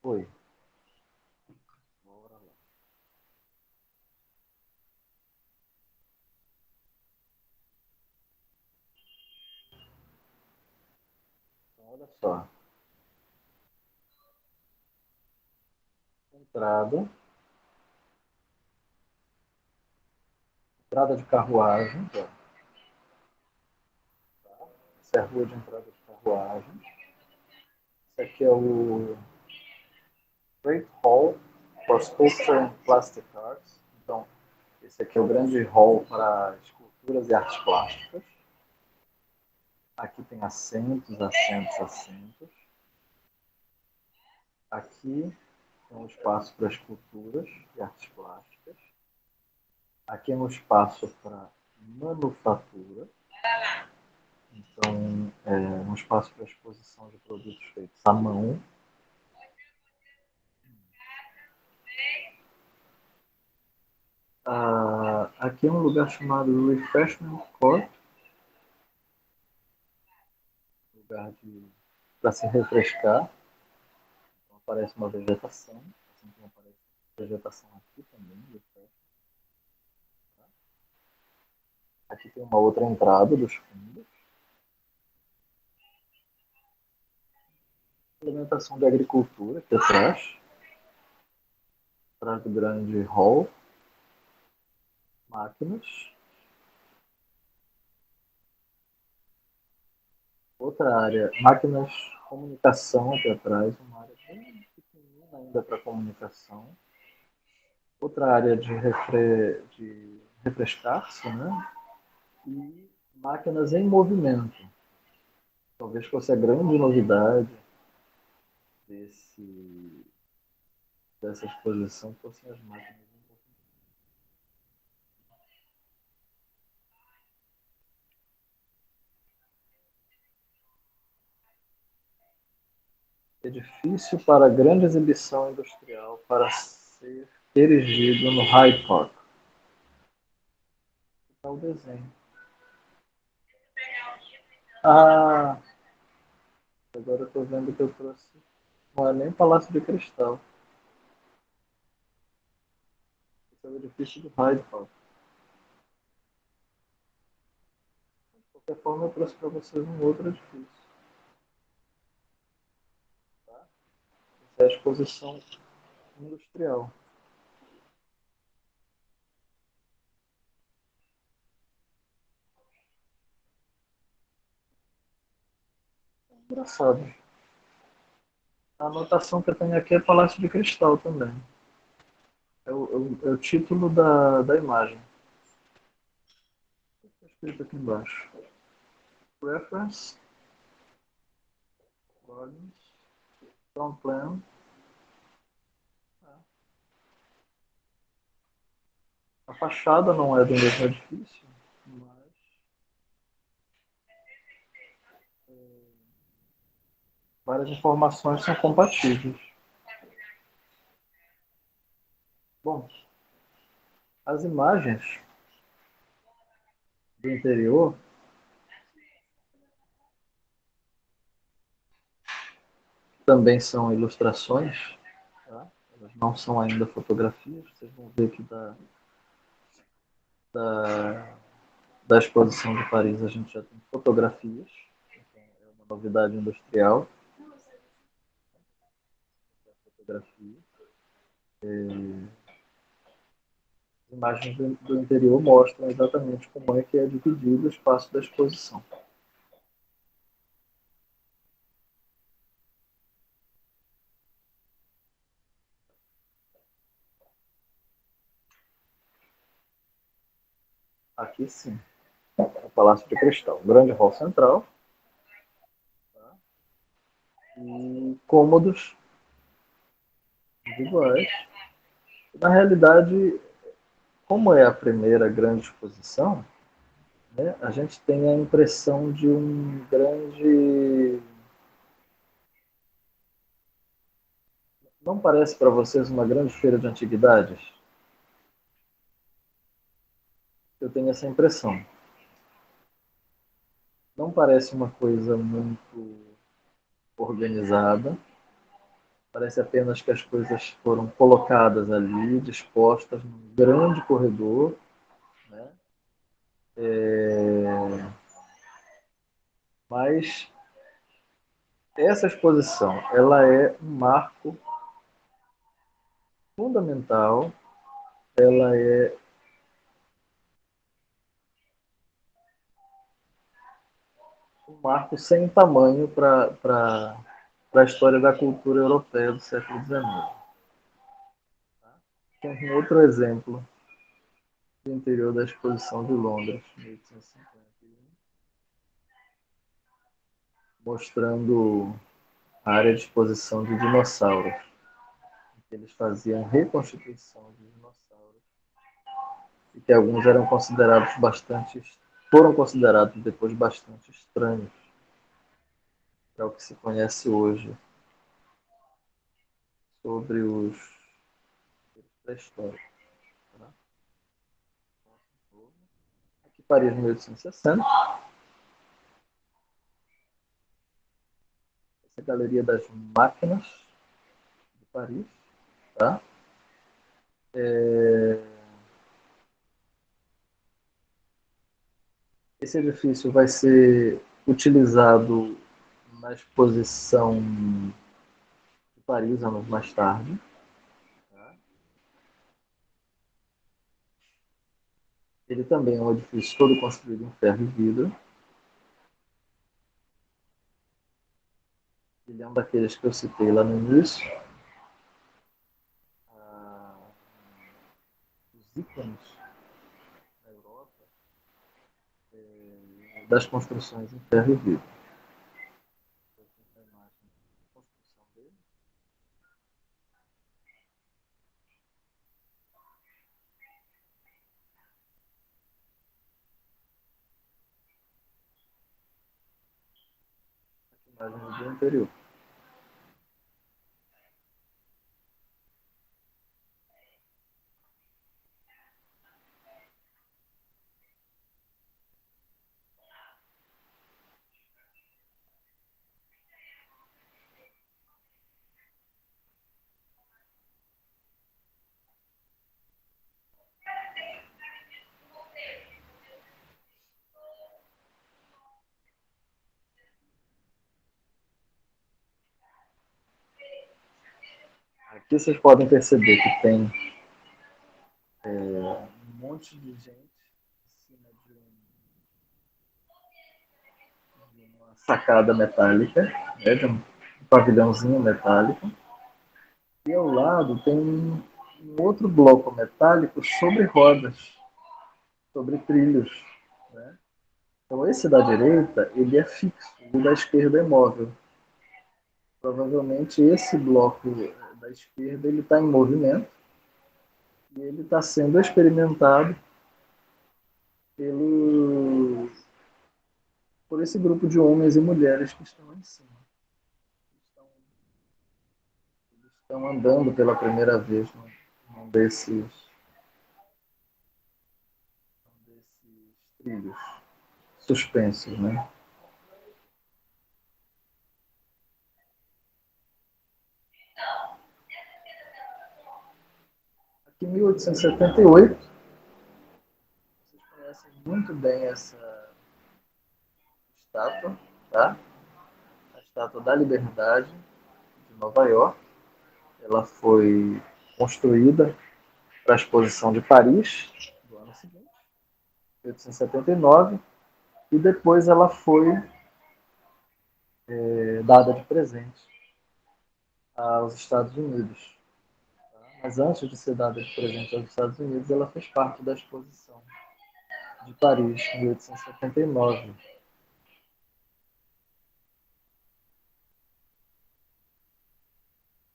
Speaker 1: Oi. Bora lá. Então, olha só. Entrada. Entrada de carruagem. Ó. Essa é a rua de entrada de carruagem. Esse aqui é o Great Hall for Sculpture and Plastic Arts. Então, esse aqui é o grande hall para esculturas e artes plásticas. Aqui tem assentos, assentos, assentos. Aqui tem um espaço para esculturas e artes plásticas. Aqui é um espaço para manufatura. Então, é um espaço para exposição de produtos feitos à mão. Aqui é um lugar chamado Refreshment Court, lugar para se refrescar. Então, aparece uma vegetação, assim como aparece vegetação aqui também. Aqui tem uma outra entrada dos fundos. Implementação de agricultura aqui atrás. Atrás do grande hall. Máquinas. Outra área, máquinas, comunicação aqui atrás, uma área bem pequenina ainda para comunicação. Outra área de refrescar-se, né? E máquinas em movimento. Talvez fosse a grande novidade desse, dessa exposição, fossem as máquinas em movimento. Edifício para grande exibição industrial para ser erigido no Hyde Park. Está o desenho. Ah, agora eu estou vendo que eu trouxe. Não é nem Palácio de Cristal. Esse é o edifício do Hyde Park. De qualquer forma, eu trouxe para vocês um outro edifício. Tá? Essa é a exposição industrial. Engraçado. A anotação que eu tenho aqui é Palácio de Cristal também. É o título da imagem. Está escrito aqui embaixo. Reference, Gardens, Ground Plan. A fachada não é do mesmo edifício, mas várias informações são compatíveis. Bom, as imagens do interior também são ilustrações, tá? Elas não são ainda fotografias. Vocês vão ver que da, da exposição de Paris a gente já tem fotografias. Então, é uma novidade industrial. Fotografia. As imagens do interior mostram exatamente como é que é dividido o espaço da exposição. Aqui sim, o Palácio de Cristal, grande hall central, tá? E cômodos individuais. Na realidade, como é a primeira grande exposição, né, a gente tem a impressão de um grande. Não parece para vocês uma grande feira de antiguidades? Eu tenho essa impressão. Não parece uma coisa muito organizada. Parece apenas que as coisas foram colocadas ali, dispostas num grande corredor, né? Mas essa exposição, ela é um marco fundamental, ela é um marco sem tamanho para a história da cultura europeia do século XIX. Tem um outro exemplo do interior da exposição de Londres, 1851, mostrando a área de exposição de dinossauros. Eles faziam reconstituição de dinossauros e que alguns eram considerados foram considerados depois bastante estranhos para o que se conhece hoje sobre os pré-históricos. Tá? Aqui Paris 1860, essa é a Galeria das Máquinas de Paris. Tá? Esse edifício vai ser utilizado na exposição de Paris anos mais tarde. Tá? Ele também é um edifício todo construído em ferro e vidro. Ele é um daqueles que eu citei lá no início, ícones na Europa das construções em ferro e vidro. A imagem da construção dele. A imagem do interior. Aqui vocês podem perceber que tem um monte de gente em cima de uma sacada metálica, né, de um pavilhãozinho metálico. E ao lado tem um outro bloco metálico sobre rodas, sobre trilhos. Né? Então esse da direita ele é fixo, e o da esquerda é móvel. Provavelmente esse bloco da esquerda ele está em movimento e ele está sendo experimentado pelo, por esse grupo de homens e mulheres que estão lá em cima. Eles estão andando pela primeira vez num desses trilhos suspensos, né? Aqui em 1878, vocês conhecem muito bem essa estátua, tá? A Estátua da Liberdade de Nova York. Ela foi construída para a exposição de Paris do ano seguinte, 1879, e depois ela foi dada de presente aos Estados Unidos. Mas antes de ser dada de presente aos Estados Unidos, ela fez parte da exposição de Paris, em 1879.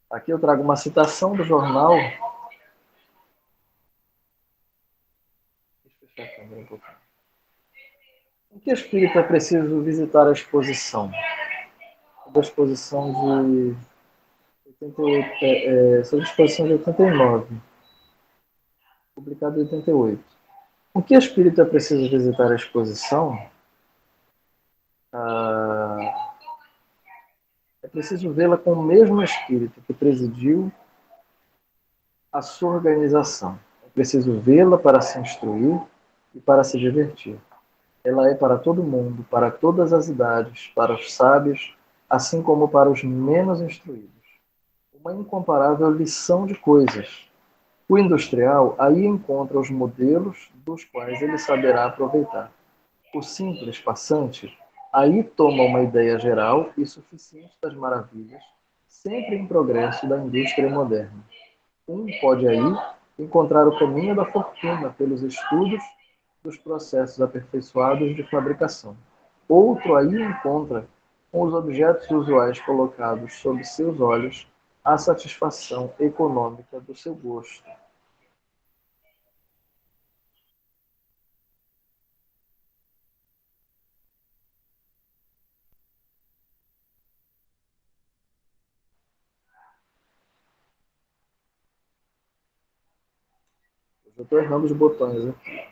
Speaker 1: Aqui eu trago uma citação do jornal. Deixa eu fechar a câmera um pouquinho. Em que espírito é preciso visitar a exposição? Da exposição de 88, sobre a exposição de 89, publicada em 88. Com que espírito é preciso visitar a exposição? É preciso vê-la com o mesmo espírito que presidiu a sua organização. É preciso vê-la para se instruir e para se divertir. Ela é para todo mundo, para todas as idades, para os sábios, assim como para os menos instruídos. Uma incomparável lição de coisas. O industrial aí encontra os modelos dos quais ele saberá aproveitar. O simples passante aí toma uma ideia geral e suficiente das maravilhas, sempre em progresso da indústria moderna. Pode aí encontrar o caminho da fortuna pelos estudos dos processos aperfeiçoados de fabricação. Outro aí encontra, com os objetos usuais colocados sob seus olhos, a satisfação econômica do seu gosto. Eu estou errando os botões aqui.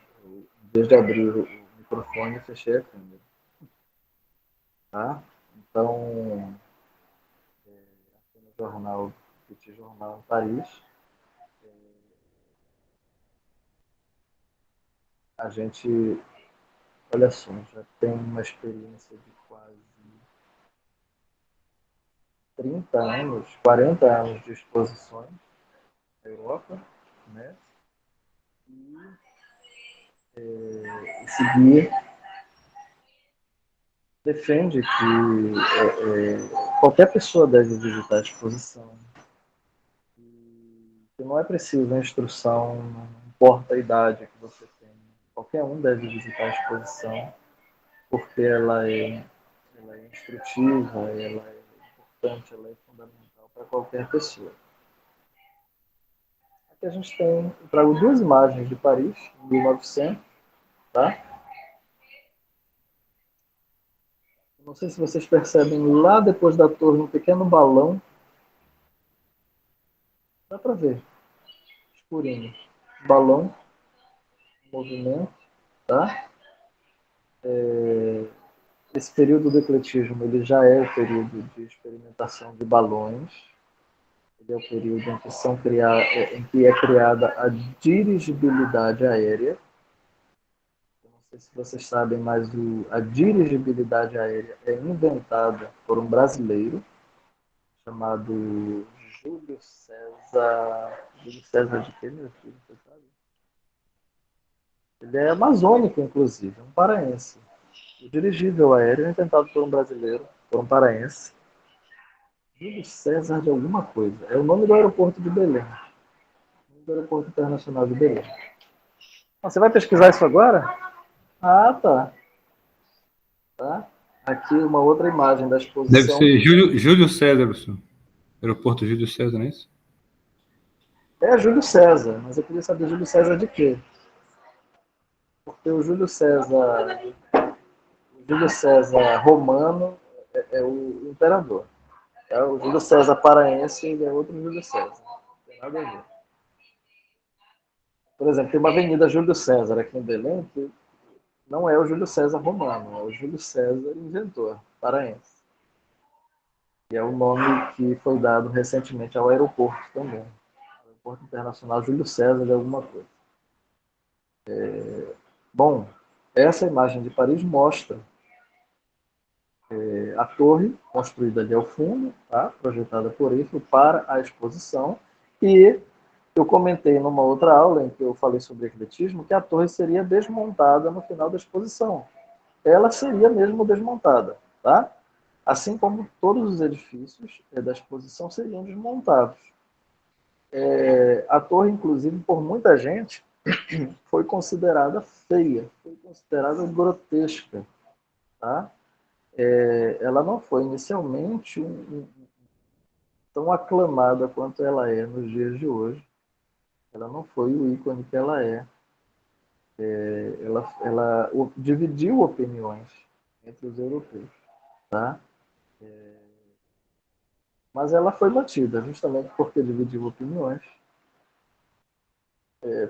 Speaker 1: Desde abrir o microfone, fechei a câmera. Tá? Então, aqui no jornal, Petit Jornal Paris, a gente, olha só, já tem uma experiência de quase 30 anos, 40 anos de exposições na Europa, né? E esse guia defende que qualquer pessoa deve visitar a exposição, que não é preciso a instrução importa a idade que você tem, qualquer um deve visitar a exposição, porque ela é instrutiva, ela é importante, ela é fundamental para qualquer pessoa. Aqui a gente tem, eu trago duas imagens de Paris, em 1900, tá? Não sei se vocês percebem, lá depois da torre, um pequeno balão. Dá para ver, escurinho. Balão, movimento, tá? Esse período do ecletismo, ele já é o período de experimentação de balões. Ele é o período em que é criada a dirigibilidade aérea. Eu não sei se vocês sabem, mas a dirigibilidade aérea é inventada por um brasileiro chamado Júlio César. Júlio César de quê, meu filho? Você sabe? Ele é amazônico, inclusive, um paraense. O dirigível aéreo é inventado por um brasileiro, por um paraense. Júlio César de alguma coisa. É o nome do aeroporto de Belém. O nome do aeroporto internacional de Belém. Ah, você vai pesquisar isso agora? Ah, tá. Tá? Aqui uma outra imagem da
Speaker 3: Deve
Speaker 1: exposição.
Speaker 3: ser Júlio César, professor. Aeroporto Júlio César, não é isso?
Speaker 1: É Júlio César, mas eu queria saber Júlio César de quê? Porque o Júlio César romano é o imperador. É o Júlio César paraense, ele é outro Júlio César. Não tem nada a ver. Por exemplo, tem uma avenida Júlio César aqui em Belém que não é o Júlio César romano, é o Júlio César inventor, paraense. E é o nome que foi dado recentemente ao aeroporto também. Aeroporto Internacional Júlio César de alguma coisa. Bom, essa imagem de Paris mostra a torre construída ali ao fundo, tá? Projetada por Eiffel para a exposição, e eu comentei numa outra aula em que eu falei sobre ecletismo que a torre seria desmontada no final da exposição. Ela seria mesmo desmontada, tá? Assim como todos os edifícios da exposição seriam desmontados. A torre, inclusive, por muita gente, foi considerada feia, foi considerada grotesca, tá? Ela não foi inicialmente tão aclamada quanto ela é nos dias de hoje. Ela não foi o ícone que ela é. Ela dividiu opiniões entre os europeus, tá? Mas ela foi mantida, justamente porque dividiu opiniões.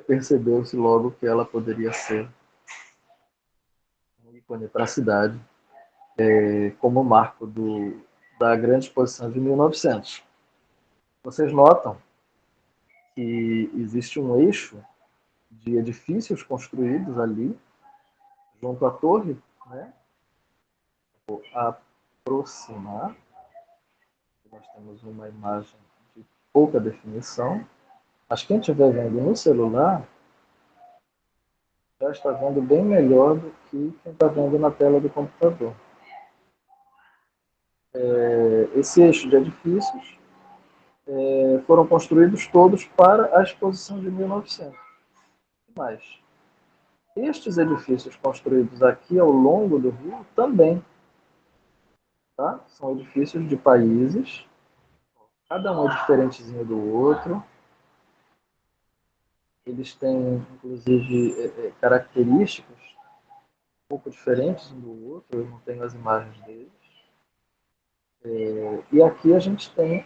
Speaker 1: Percebeu-se logo que ela poderia ser um ícone para a cidade, como marco da grande exposição de 1900. Vocês notam que existe um eixo de edifícios construídos ali, junto à torre, né? Vou aproximar. Nós temos uma imagem de pouca definição, mas quem estiver vendo no celular já está vendo bem melhor do que quem está vendo na tela do computador. Esse eixo de edifícios foram construídos todos para a exposição de 1900. Mas estes edifícios construídos aqui ao longo do rio também, tá? São edifícios de países, cada um é diferentezinho do outro. Eles têm, inclusive, características um pouco diferentes um do outro. Eu não tenho as imagens deles. E aqui a gente tem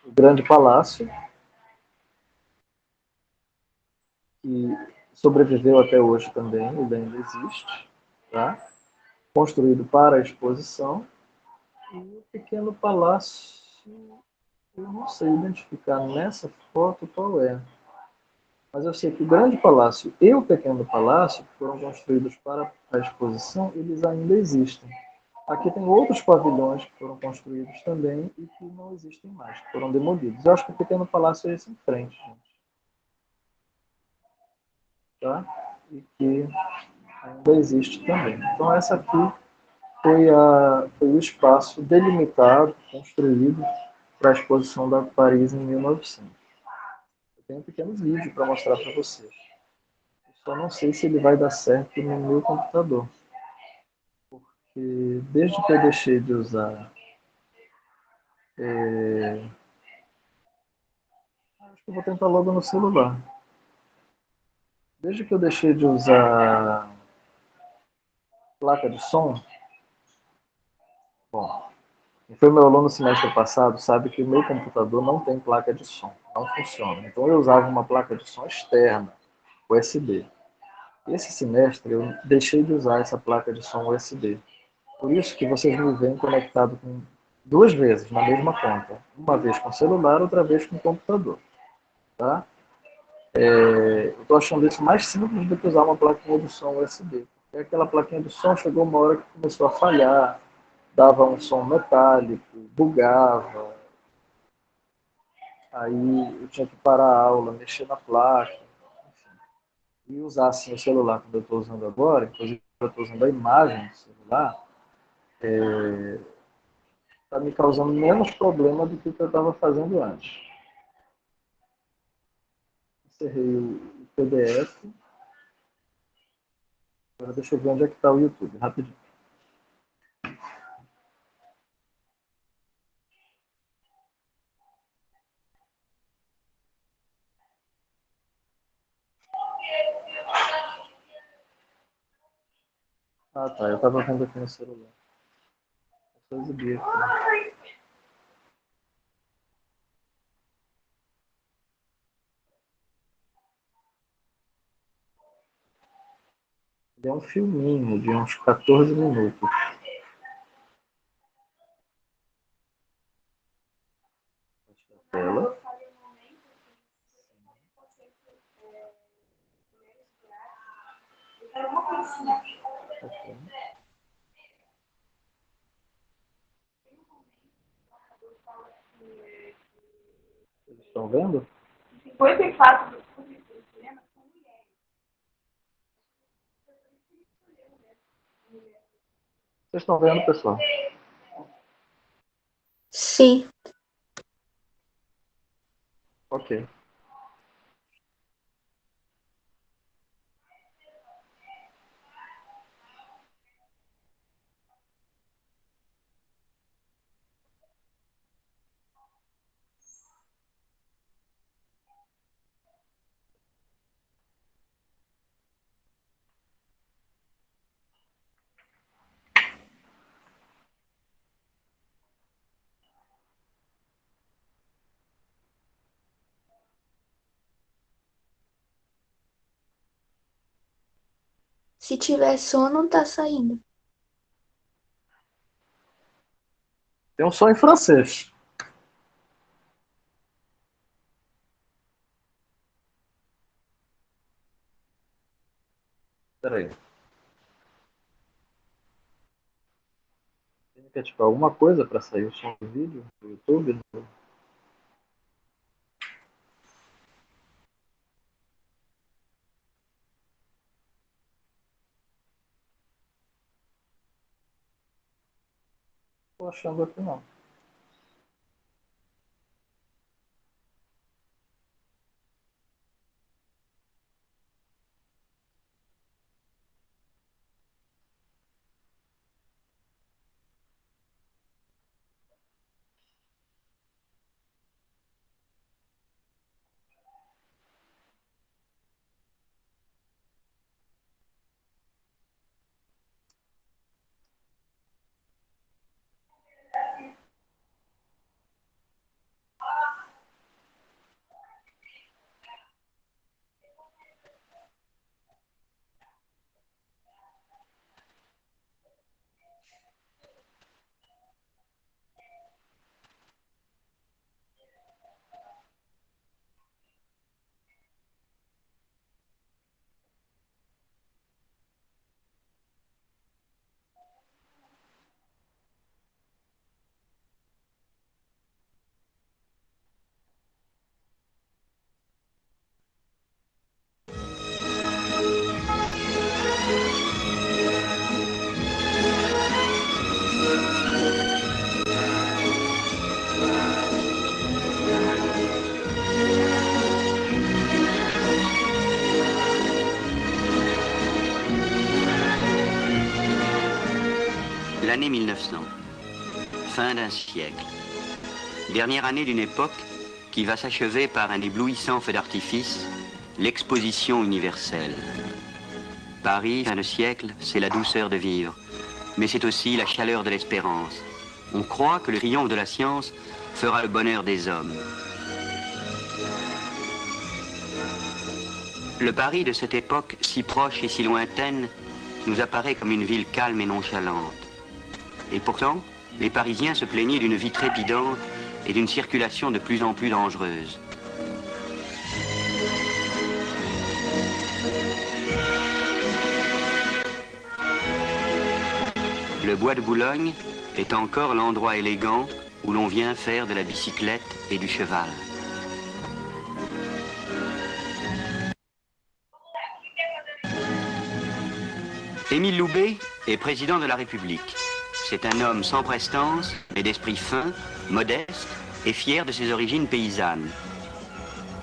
Speaker 1: o Grande Palácio, que sobreviveu até hoje também, ele ainda existe, tá? Construído para a exposição. E o pequeno palácio, eu não sei identificar nessa foto qual é. Mas eu sei que o Grande Palácio e o Pequeno Palácio, que foram construídos para a exposição, eles ainda existem. Aqui tem outros pavilhões que foram construídos também e que não existem mais, que foram demolidos. Eu acho que o Pequeno Palácio é esse em frente, gente. Tá? E que ainda existe também. Então essa aqui foi o espaço delimitado, construído para a exposição da Paris em 1900. tenho um pequeno vídeo para mostrar para vocês. Eu só não sei se ele vai dar certo no meu computador. Porque desde que eu deixei de usar... acho que eu vou tentar logo no celular. Desde que eu deixei de usar placa de som, bom, quem foi meu aluno no semestre passado sabe que o meu computador não tem placa de som, não funciona. Então eu usava uma placa de som externa, USB. Esse semestre eu deixei de usar essa placa de som USB. Por isso que vocês me veem conectado com duas vezes na mesma conta. Uma vez com celular, outra vez com computador. Tá? Eu estou achando isso mais simples do que usar uma plaquinha de som USB. Porque aquela plaquinha de som chegou uma hora que começou a falhar, dava um som metálico, bugava. Aí eu tinha que parar a aula, mexer na placa, enfim. E usar assim o celular como eu estou usando agora, inclusive eu estou usando a imagem do celular, está me causando menos problema do que o que eu estava fazendo antes. Encerrei o PDF. Agora deixa eu ver onde é que está o YouTube, rapidinho. Ah, tá. Eu estava vendo aqui no celular. Só exibir aqui. Ele é um filminho de uns 14 minutos. Tela. Ok. Vocês estão vendo? 54. Vocês estão vendo, pessoal?
Speaker 2: Sim.
Speaker 1: Ok.
Speaker 2: Se tiver som, não tá saindo.
Speaker 1: Tem um som em francês. Espera aí. Tem que ativar alguma coisa para sair o som do vídeo do YouTube? Estou achando aqui não.
Speaker 4: L'année 1900. Fin d'un siècle. Dernière année d'une époque qui va s'achever par un éblouissant feu d'artifice, l'exposition universelle. Paris, fin de siècle, c'est la douceur de vivre, mais c'est aussi la chaleur de l'espérance. On croit que le triomphe de la science fera le bonheur des hommes. Le Paris de cette époque, si proche et si lointaine, nous apparaît comme une ville calme et nonchalante. Et pourtant, les Parisiens se plaignaient d'une vie trépidante et d'une circulation de plus en plus dangereuse. Le bois de Boulogne est encore l'endroit élégant où l'on vient faire de la bicyclette et du cheval. Émile Loubet est président de la République. C'est un homme sans prestance, mais d'esprit fin, modeste et fier de ses origines paysannes.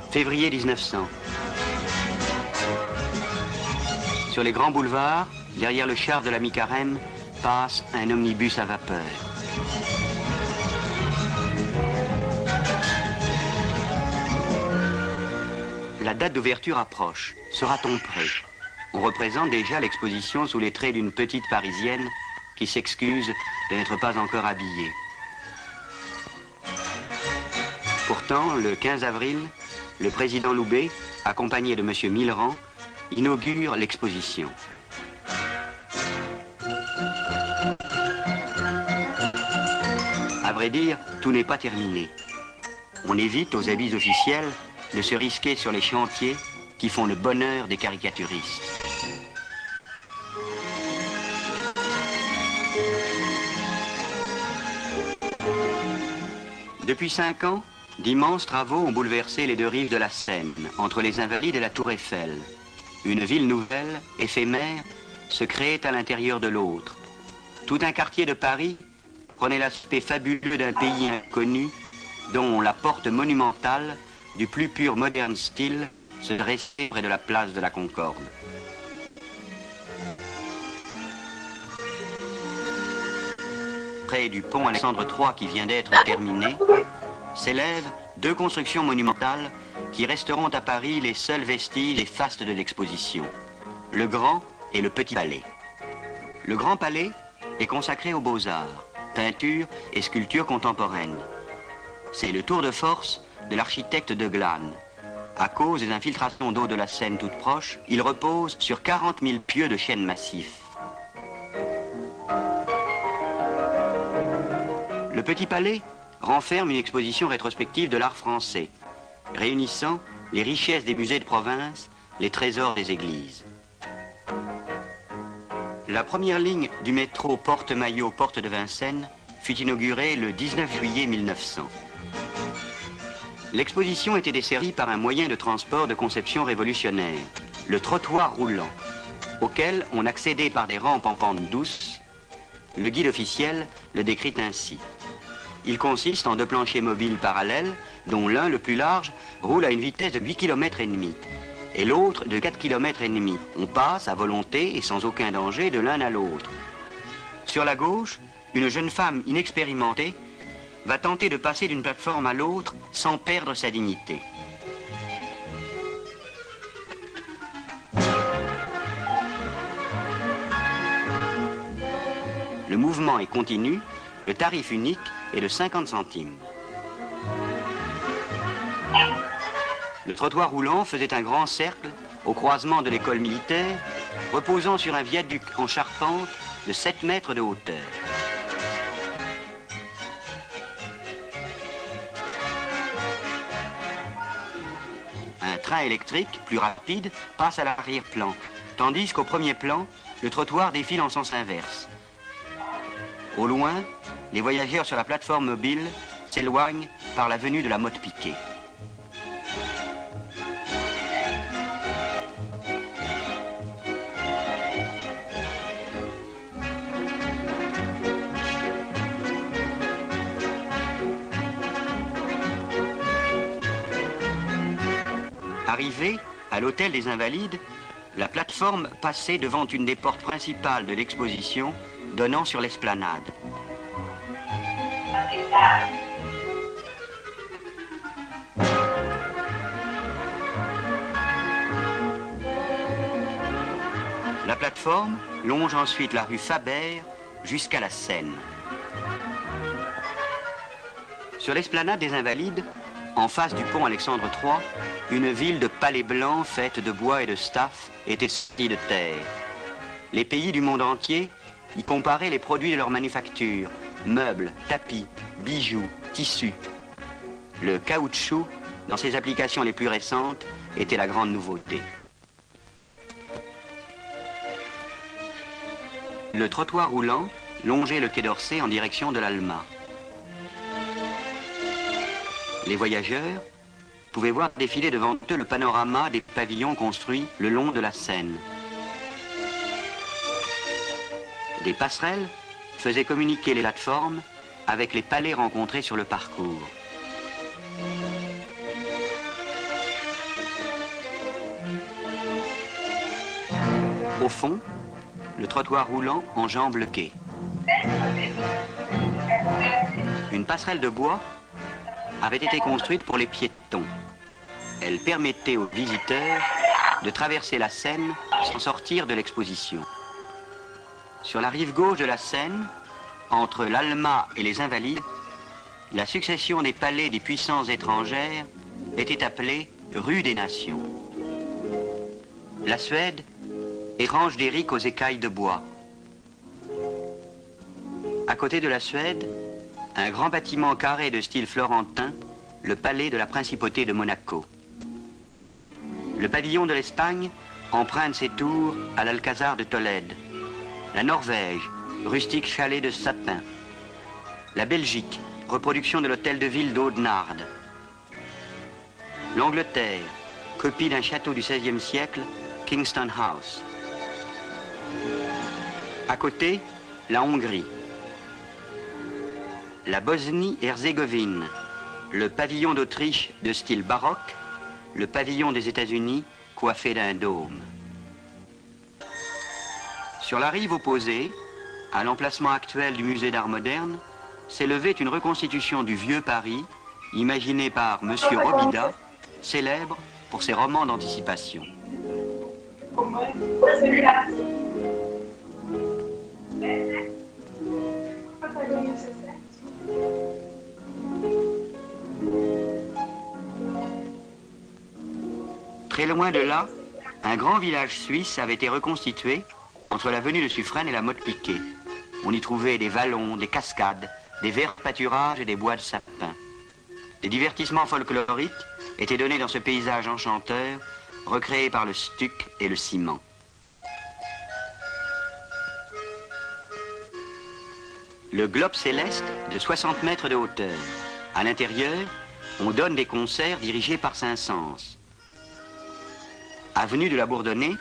Speaker 4: Février 1900. Sur les grands boulevards, derrière le char de la mi-carême, passe un omnibus à vapeur. La date d'ouverture approche. Sera-t-on prêt? On représente déjà l'exposition sous les traits d'une petite Parisienne qui s'excuse de n'être pas encore habillée. Pourtant, le 15 avril, le président Loubet, accompagné de M. Millerand, inaugure l'exposition. À vrai dire, tout n'est pas terminé. On évite aux habits officiels de se risquer sur les chantiers qui font le bonheur des caricaturistes. Depuis 5 ans, d'immenses travaux ont bouleversé les deux rives de la Seine, entre les Invalides et la Tour Eiffel. Une ville nouvelle, éphémère, se créait à l'intérieur de l'autre. Tout un quartier de Paris prenait l'aspect fabuleux d'un pays inconnu, dont la porte monumentale, du plus pur moderne style, se dressait près de la place de la Concorde. Près du pont Alexandre III qui vient d'être terminé, s'élèvent 2 constructions monumentales qui resteront à Paris les seuls vestiges et fastes de l'exposition, le Grand et le Petit Palais. Le Grand Palais est consacré aux beaux-arts, peinture et sculpture contemporaine. C'est le tour de force de l'architecte de Glane. À cause des infiltrations d'eau de la Seine toute proche, il repose sur 40 000 pieux de chêne massif. Le Petit Palais renferme une exposition rétrospective de l'art français, réunissant les richesses des musées de province, les trésors des églises. La première ligne du métro Porte-Maillot-Porte de Vincennes fut inaugurée le 19 juillet 1900. L'exposition était desservie par un moyen de transport de conception révolutionnaire, le trottoir roulant, auquel on accédait par des rampes en pente douce. Le guide officiel le décrit ainsi. Il consiste en 2 planchers mobiles parallèles, dont l'un, le plus large, roule à une vitesse de 8,5 km et l'autre de 4,5 km. On passe à volonté et sans aucun danger de l'un à l'autre. Sur la gauche, une jeune femme inexpérimentée va tenter de passer d'une plateforme à l'autre sans perdre sa dignité. Le mouvement est continu, le tarif unique est de 50 centimes. Le trottoir roulant faisait un grand cercle au croisement de l'école militaire, reposant sur un viaduc en charpente de 7 mètres de hauteur. Un train électrique, plus rapide, passe à l'arrière-plan, tandis qu'au premier plan, le trottoir défile en sens inverse. Au loin, les voyageurs sur la plateforme mobile s'éloignent par la venue de la motte piquée. Arrivée à l'hôtel des Invalides, la plateforme passait devant une des portes principales de l'exposition donnant sur l'esplanade. La plateforme longe ensuite la rue Faber jusqu'à la Seine. Sur l'esplanade des Invalides, en face du pont Alexandre III, une ville de palais blancs faite de bois et de staff était sortie de terre. Les pays du monde entier y comparaient les produits de leur manufacture, meubles, tapis, bijoux, tissus. Le caoutchouc, dans ses applications les plus récentes, était la grande nouveauté. Le trottoir roulant longeait le quai d'Orsay en direction de l'Alma. Les voyageurs pouvaient voir défiler devant eux le panorama des pavillons construits le long de la Seine. Des passerelles faisaient communiquer les plateformes avec les palais rencontrés sur le parcours. Au fond, le trottoir roulant enjambe le quai. Une passerelle de bois avait été construite pour les piétons. Elle permettait aux visiteurs de traverser la Seine sans sortir de l'exposition. Sur la rive gauche de la Seine, entre l'Alma et les Invalides, la succession des palais des puissances étrangères était appelée rue des Nations. La Suède érange des riques aux écailles de bois. À côté de la Suède, un grand bâtiment carré de style florentin, le palais de la principauté de Monaco. Le pavillon de l'Espagne emprunte ses tours à l'Alcazar de Tolède. La Norvège, rustique chalet de sapin. La Belgique, reproduction de l'hôtel de ville d'Audenarde. L'Angleterre, copie d'un château du XVIe siècle, Kingston House. À côté, la Hongrie. La Bosnie-Herzégovine, le pavillon d'Autriche de style baroque, le pavillon des États-Unis coiffé d'un dôme. Sur la rive opposée, à l'emplacement actuel du musée d'art moderne, s'élevait une reconstitution du vieux Paris, imaginée par M. Robida, célèbre pour ses romans d'anticipation. Très loin de là, un grand village suisse avait été reconstitué entre l'avenue de Suffren et la Motte-Piquet. On y trouvait des vallons, des cascades, des verts pâturages et des bois de sapin. Des divertissements folkloriques étaient donnés dans ce paysage enchanteur, recréé par le stuc et le ciment. Le globe céleste de 60 mètres de hauteur. À l'intérieur, on donne des concerts dirigés par Saint-Saëns. Avenue de la Bourdonnais,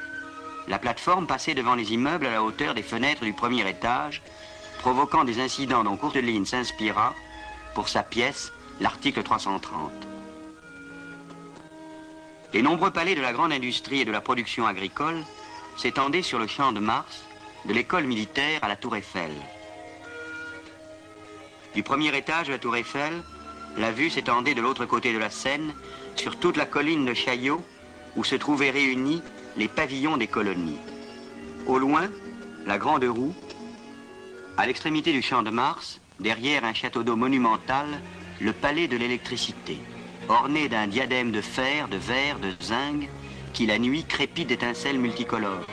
Speaker 4: la plateforme passait devant les immeubles à la hauteur des fenêtres du premier étage, provoquant des incidents dont Courteline s'inspira pour sa pièce, l'article 330. Les nombreux palais de la grande industrie et de la production agricole s'étendaient sur le champ de Mars, de l'école militaire à la Tour Eiffel. Du premier étage de la Tour Eiffel, la vue s'étendait de l'autre côté de la Seine, sur toute la colline de Chaillot, où se trouvaient réunis les pavillons des colonies. Au loin, la Grande Roue. À l'extrémité du champ de Mars, derrière un château d'eau monumental, le palais de l'électricité, orné d'un diadème de fer, de verre, de zinc, qui la nuit crépite d'étincelles multicolores.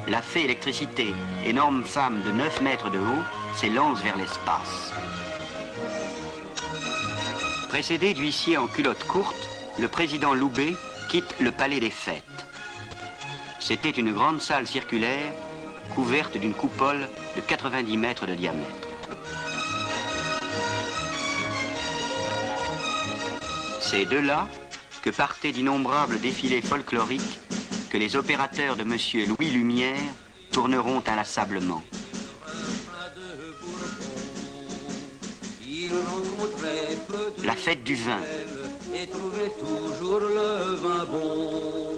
Speaker 4: La fée électricité, énorme femme de 9 mètres de haut, s'élance vers l'espace. Précédé d'huissier en culotte courte, le président Loubet quitte le palais des fêtes. C'était une grande salle circulaire couverte d'une coupole de 90 mètres de diamètre. C'est de là que partaient d'innombrables défilés folkloriques que les opérateurs de M. Louis Lumière tourneront inlassablement. La fête du vin.
Speaker 5: Et trouvait toujours le vin bon.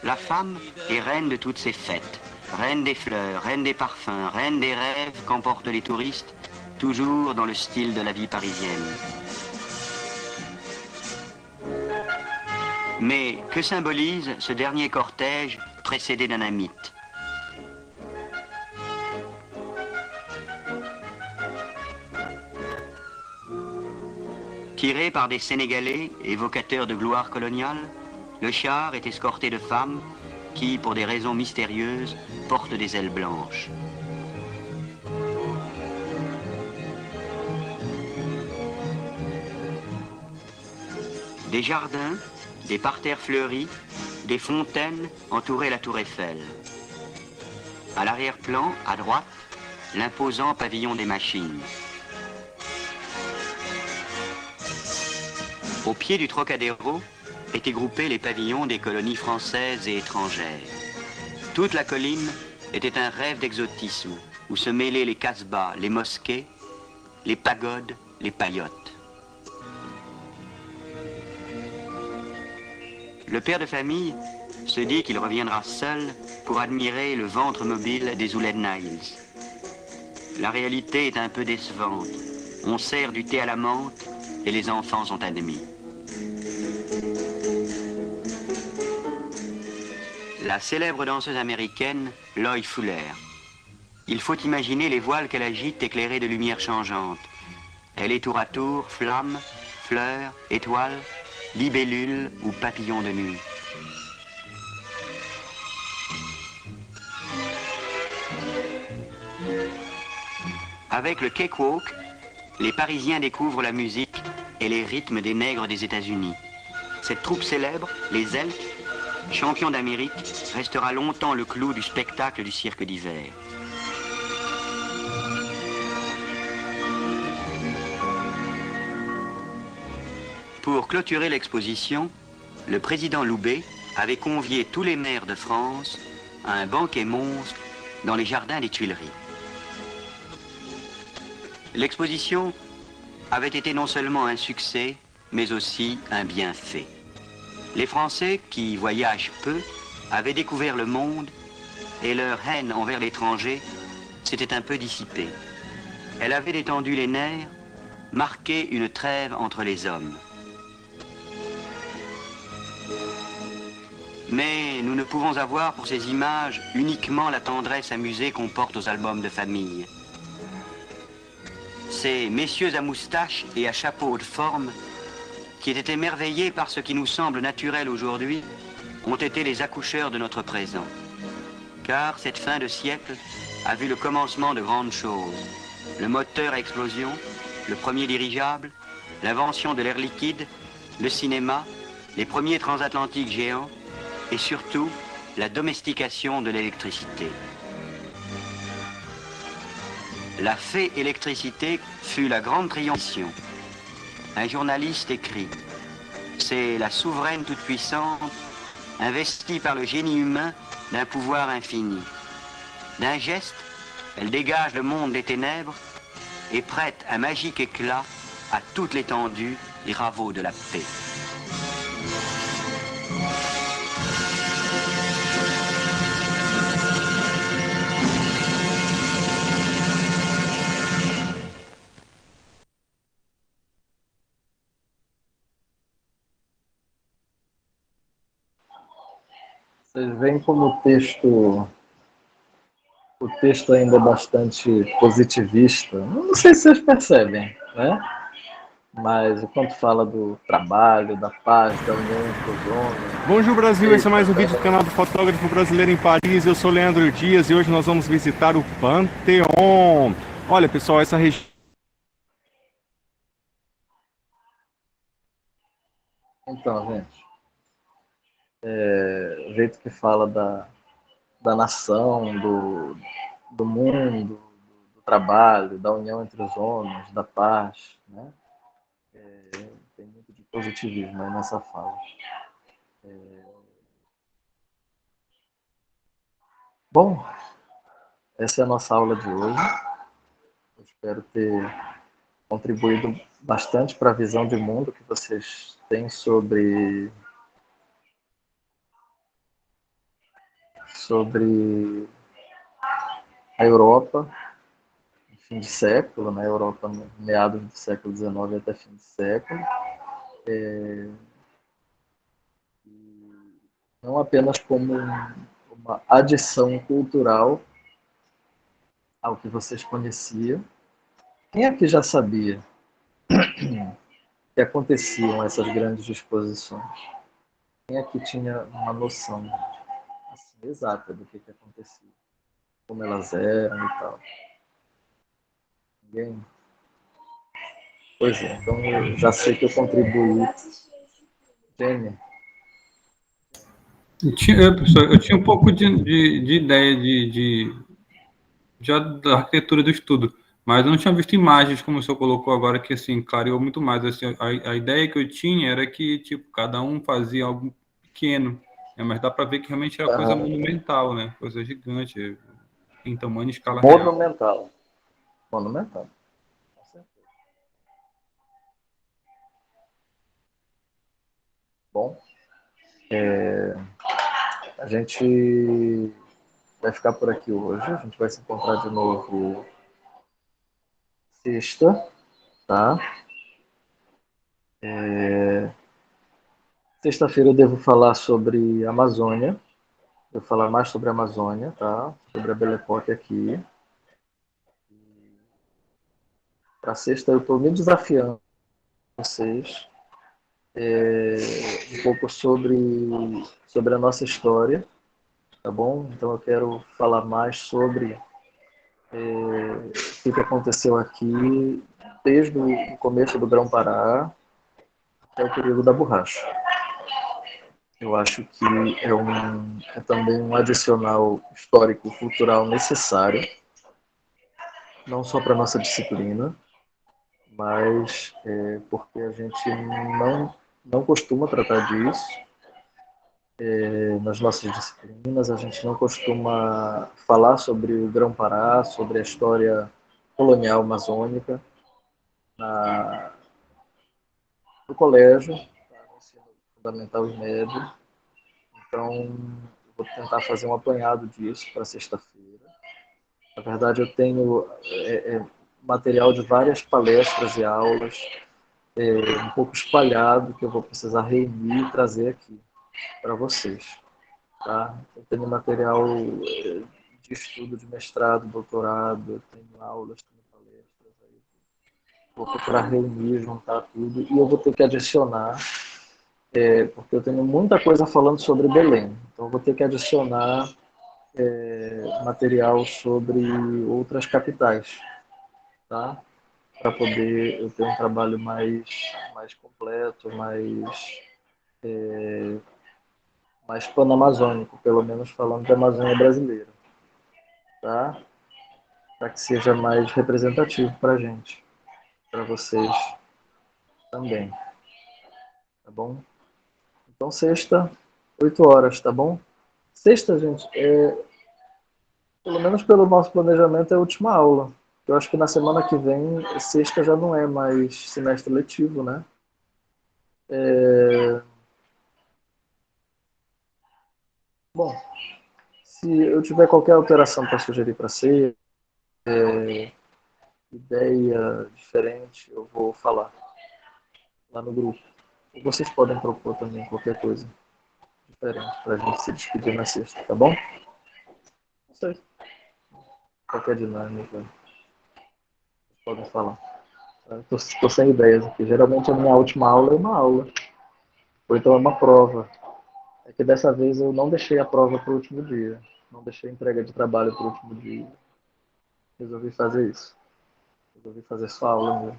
Speaker 4: La femme est reine de toutes ces fêtes. Reine des fleurs, reine des parfums, reine des rêves qu'emportent les touristes, toujours dans le style de la vie parisienne. Mais que symbolise ce dernier cortège précédé d'un mythe? Tiré par des Sénégalais, évocateurs de gloire coloniale, le char est escorté de femmes qui, pour des raisons mystérieuses, portent des ailes blanches. Des jardins, des parterres fleuris, des fontaines entouraient la tour Eiffel. À l'arrière-plan, à droite, l'imposant pavillon des machines. Au pied du Trocadéro étaient groupés les pavillons des colonies françaises et étrangères. Toute la colline était un rêve d'exotisme où se mêlaient les casbahs, les mosquées, les pagodes, les paillotes. Le père de famille se dit qu'il reviendra seul pour admirer le ventre mobile des Ouled Niles. La réalité est un peu décevante. On sert du thé à la menthe et les enfants sont admis. La célèbre danseuse américaine, Loy Fuller. Il faut imaginer les voiles qu'elle agite éclairées de lumières changeantes. Elle est tour à tour flamme, fleur, étoile, libellule ou papillon de nuit. Avec le cakewalk, les Parisiens découvrent la musique et les rythmes des nègres des États-Unis. Cette troupe célèbre, les Elks, champions d'Amérique, restera longtemps le clou du spectacle du cirque d'hiver. Pour clôturer l'exposition, le président Loubet avait convié tous les maires de France à un banquet monstre dans les jardins des Tuileries. L'exposition avait été non seulement un succès, mais aussi un bienfait. Les Français, qui voyagent peu, avaient découvert le monde et leur haine envers l'étranger s'était un peu dissipée. Elle avait détendu les nerfs, marqué une trêve entre les hommes. Mais nous ne pouvons avoir pour ces images uniquement la tendresse amusée qu'on porte aux albums de famille. Ces messieurs à moustache et à chapeau de forme, qui étaient émerveillés par ce qui nous semble naturel aujourd'hui, ont été les accoucheurs de notre présent. Car cette fin de siècle a vu le commencement de grandes choses. Le moteur à explosion, le premier dirigeable, l'invention de l'air liquide, le cinéma, les premiers transatlantiques géants, et surtout la domestication de l'électricité. La fée électricité fut la grande triomphation. Un journaliste écrit « C'est la souveraine toute-puissante, investie par le génie humain d'un pouvoir infini. D'un geste, elle dégage le monde des ténèbres et prête un magique éclat à toute l'étendue des travaux de la paix. »
Speaker 1: Vocês veem como o texto ainda é bastante positivista. Não sei se vocês percebem, né? Mas enquanto fala do trabalho, da paz, da união entre os homens...
Speaker 6: Bonjour Brasil, esse é mais um vídeo do canal do Fotógrafo Brasileiro em Paris. Eu sou Leandro Dias e hoje nós vamos visitar o Panteão. Olha pessoal, essa região...
Speaker 1: Então, gente, o jeito que fala da nação, do mundo, do trabalho, da união entre os homens, da paz, né? Tem muito de positivismo aí nessa fala. Bom, essa é a nossa aula de hoje. Eu espero ter contribuído bastante para a visão de mundo que vocês têm sobre a Europa, fim de século, na Europa, meados do século XIX até fim de século. Não apenas como uma adição cultural ao que vocês conheciam. Quem aqui já sabia que aconteciam essas grandes exposições? Quem aqui tinha uma noção assim, exata do que acontecia? Como elas eram e tal? Ninguém? Pois é, então eu já sei que eu contribuí. Jenny?
Speaker 3: Professor, eu tinha um pouco de ideia já da arquitetura do estudo, mas eu não tinha visto imagens, como o senhor colocou agora, que assim, clareou muito mais. Assim, a ideia que eu tinha era que tipo, cada um fazia algo pequeno, né, mas dá para ver que realmente era coisa monumental, né? Coisa gigante, em tamanho e escala real.
Speaker 1: Monumental. Monumental. Com certeza. Bom, a gente vai ficar por aqui hoje. A gente vai se encontrar de novo sexta, tá? Sexta-feira eu devo falar sobre Amazônia. Eu vou falar mais sobre a Amazônia, tá? Sobre a Belle Époque aqui. Para sexta eu estou me desafiando vocês um pouco sobre a nossa história, tá bom? Então eu quero falar mais sobre o que aconteceu aqui desde o começo do Grão-Pará até o período da borracha. Eu acho que é também um adicional histórico-cultural necessário, não só para a nossa disciplina, mas porque a gente não costuma tratar disso nas nossas disciplinas, a gente não costuma falar sobre o Grão-Pará, sobre a história colonial amazônica no colégio, no ensino fundamental e médio. Então, eu vou tentar fazer um apanhado disso para sexta-feira. Na verdade, eu tenho material de várias palestras e aulas, um pouco espalhado, que eu vou precisar reunir e trazer aqui para vocês. Tá? Eu tenho material de estudo de mestrado, doutorado, eu tenho aulas, tenho palestras. Aí vou procurar reunir, juntar tudo, e eu vou ter que adicionar, porque eu tenho muita coisa falando sobre Belém. Então, eu vou ter que adicionar material sobre outras capitais, tá? Para poder eu ter um trabalho mais completo, mais panamazônico, pelo menos falando da Amazônia brasileira, tá? Para que seja mais representativo para a gente, para vocês também, tá bom? Então, sexta, 8 horas, tá bom? Sexta, gente, pelo menos pelo nosso planejamento, é a última aula. Eu acho que na semana que vem, sexta já não é mais semestre letivo, né? Bom, se eu tiver qualquer alteração para sugerir para ser, ideia diferente, eu vou falar lá no grupo. E vocês podem propor também qualquer coisa diferente para a gente se despedir na sexta, tá bom? Não sei. Qualquer dinâmica, vocês podem falar. Estou sem ideias aqui. Geralmente a minha última aula é uma aula, ou então é uma prova. É que dessa vez eu não deixei a prova para o último dia. Não deixei a entrega de trabalho para o último dia. Resolvi fazer isso. Resolvi fazer só aula mesmo.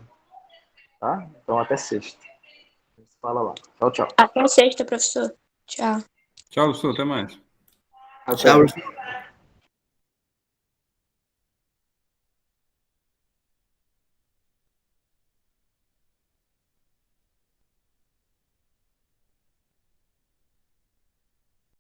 Speaker 1: Tá? Então até sexta. A gente se fala lá. Tchau, tchau.
Speaker 2: Até sexta, professor. Tchau.
Speaker 3: Tchau, professor, até mais.
Speaker 1: Até.
Speaker 7: Tchau, professor.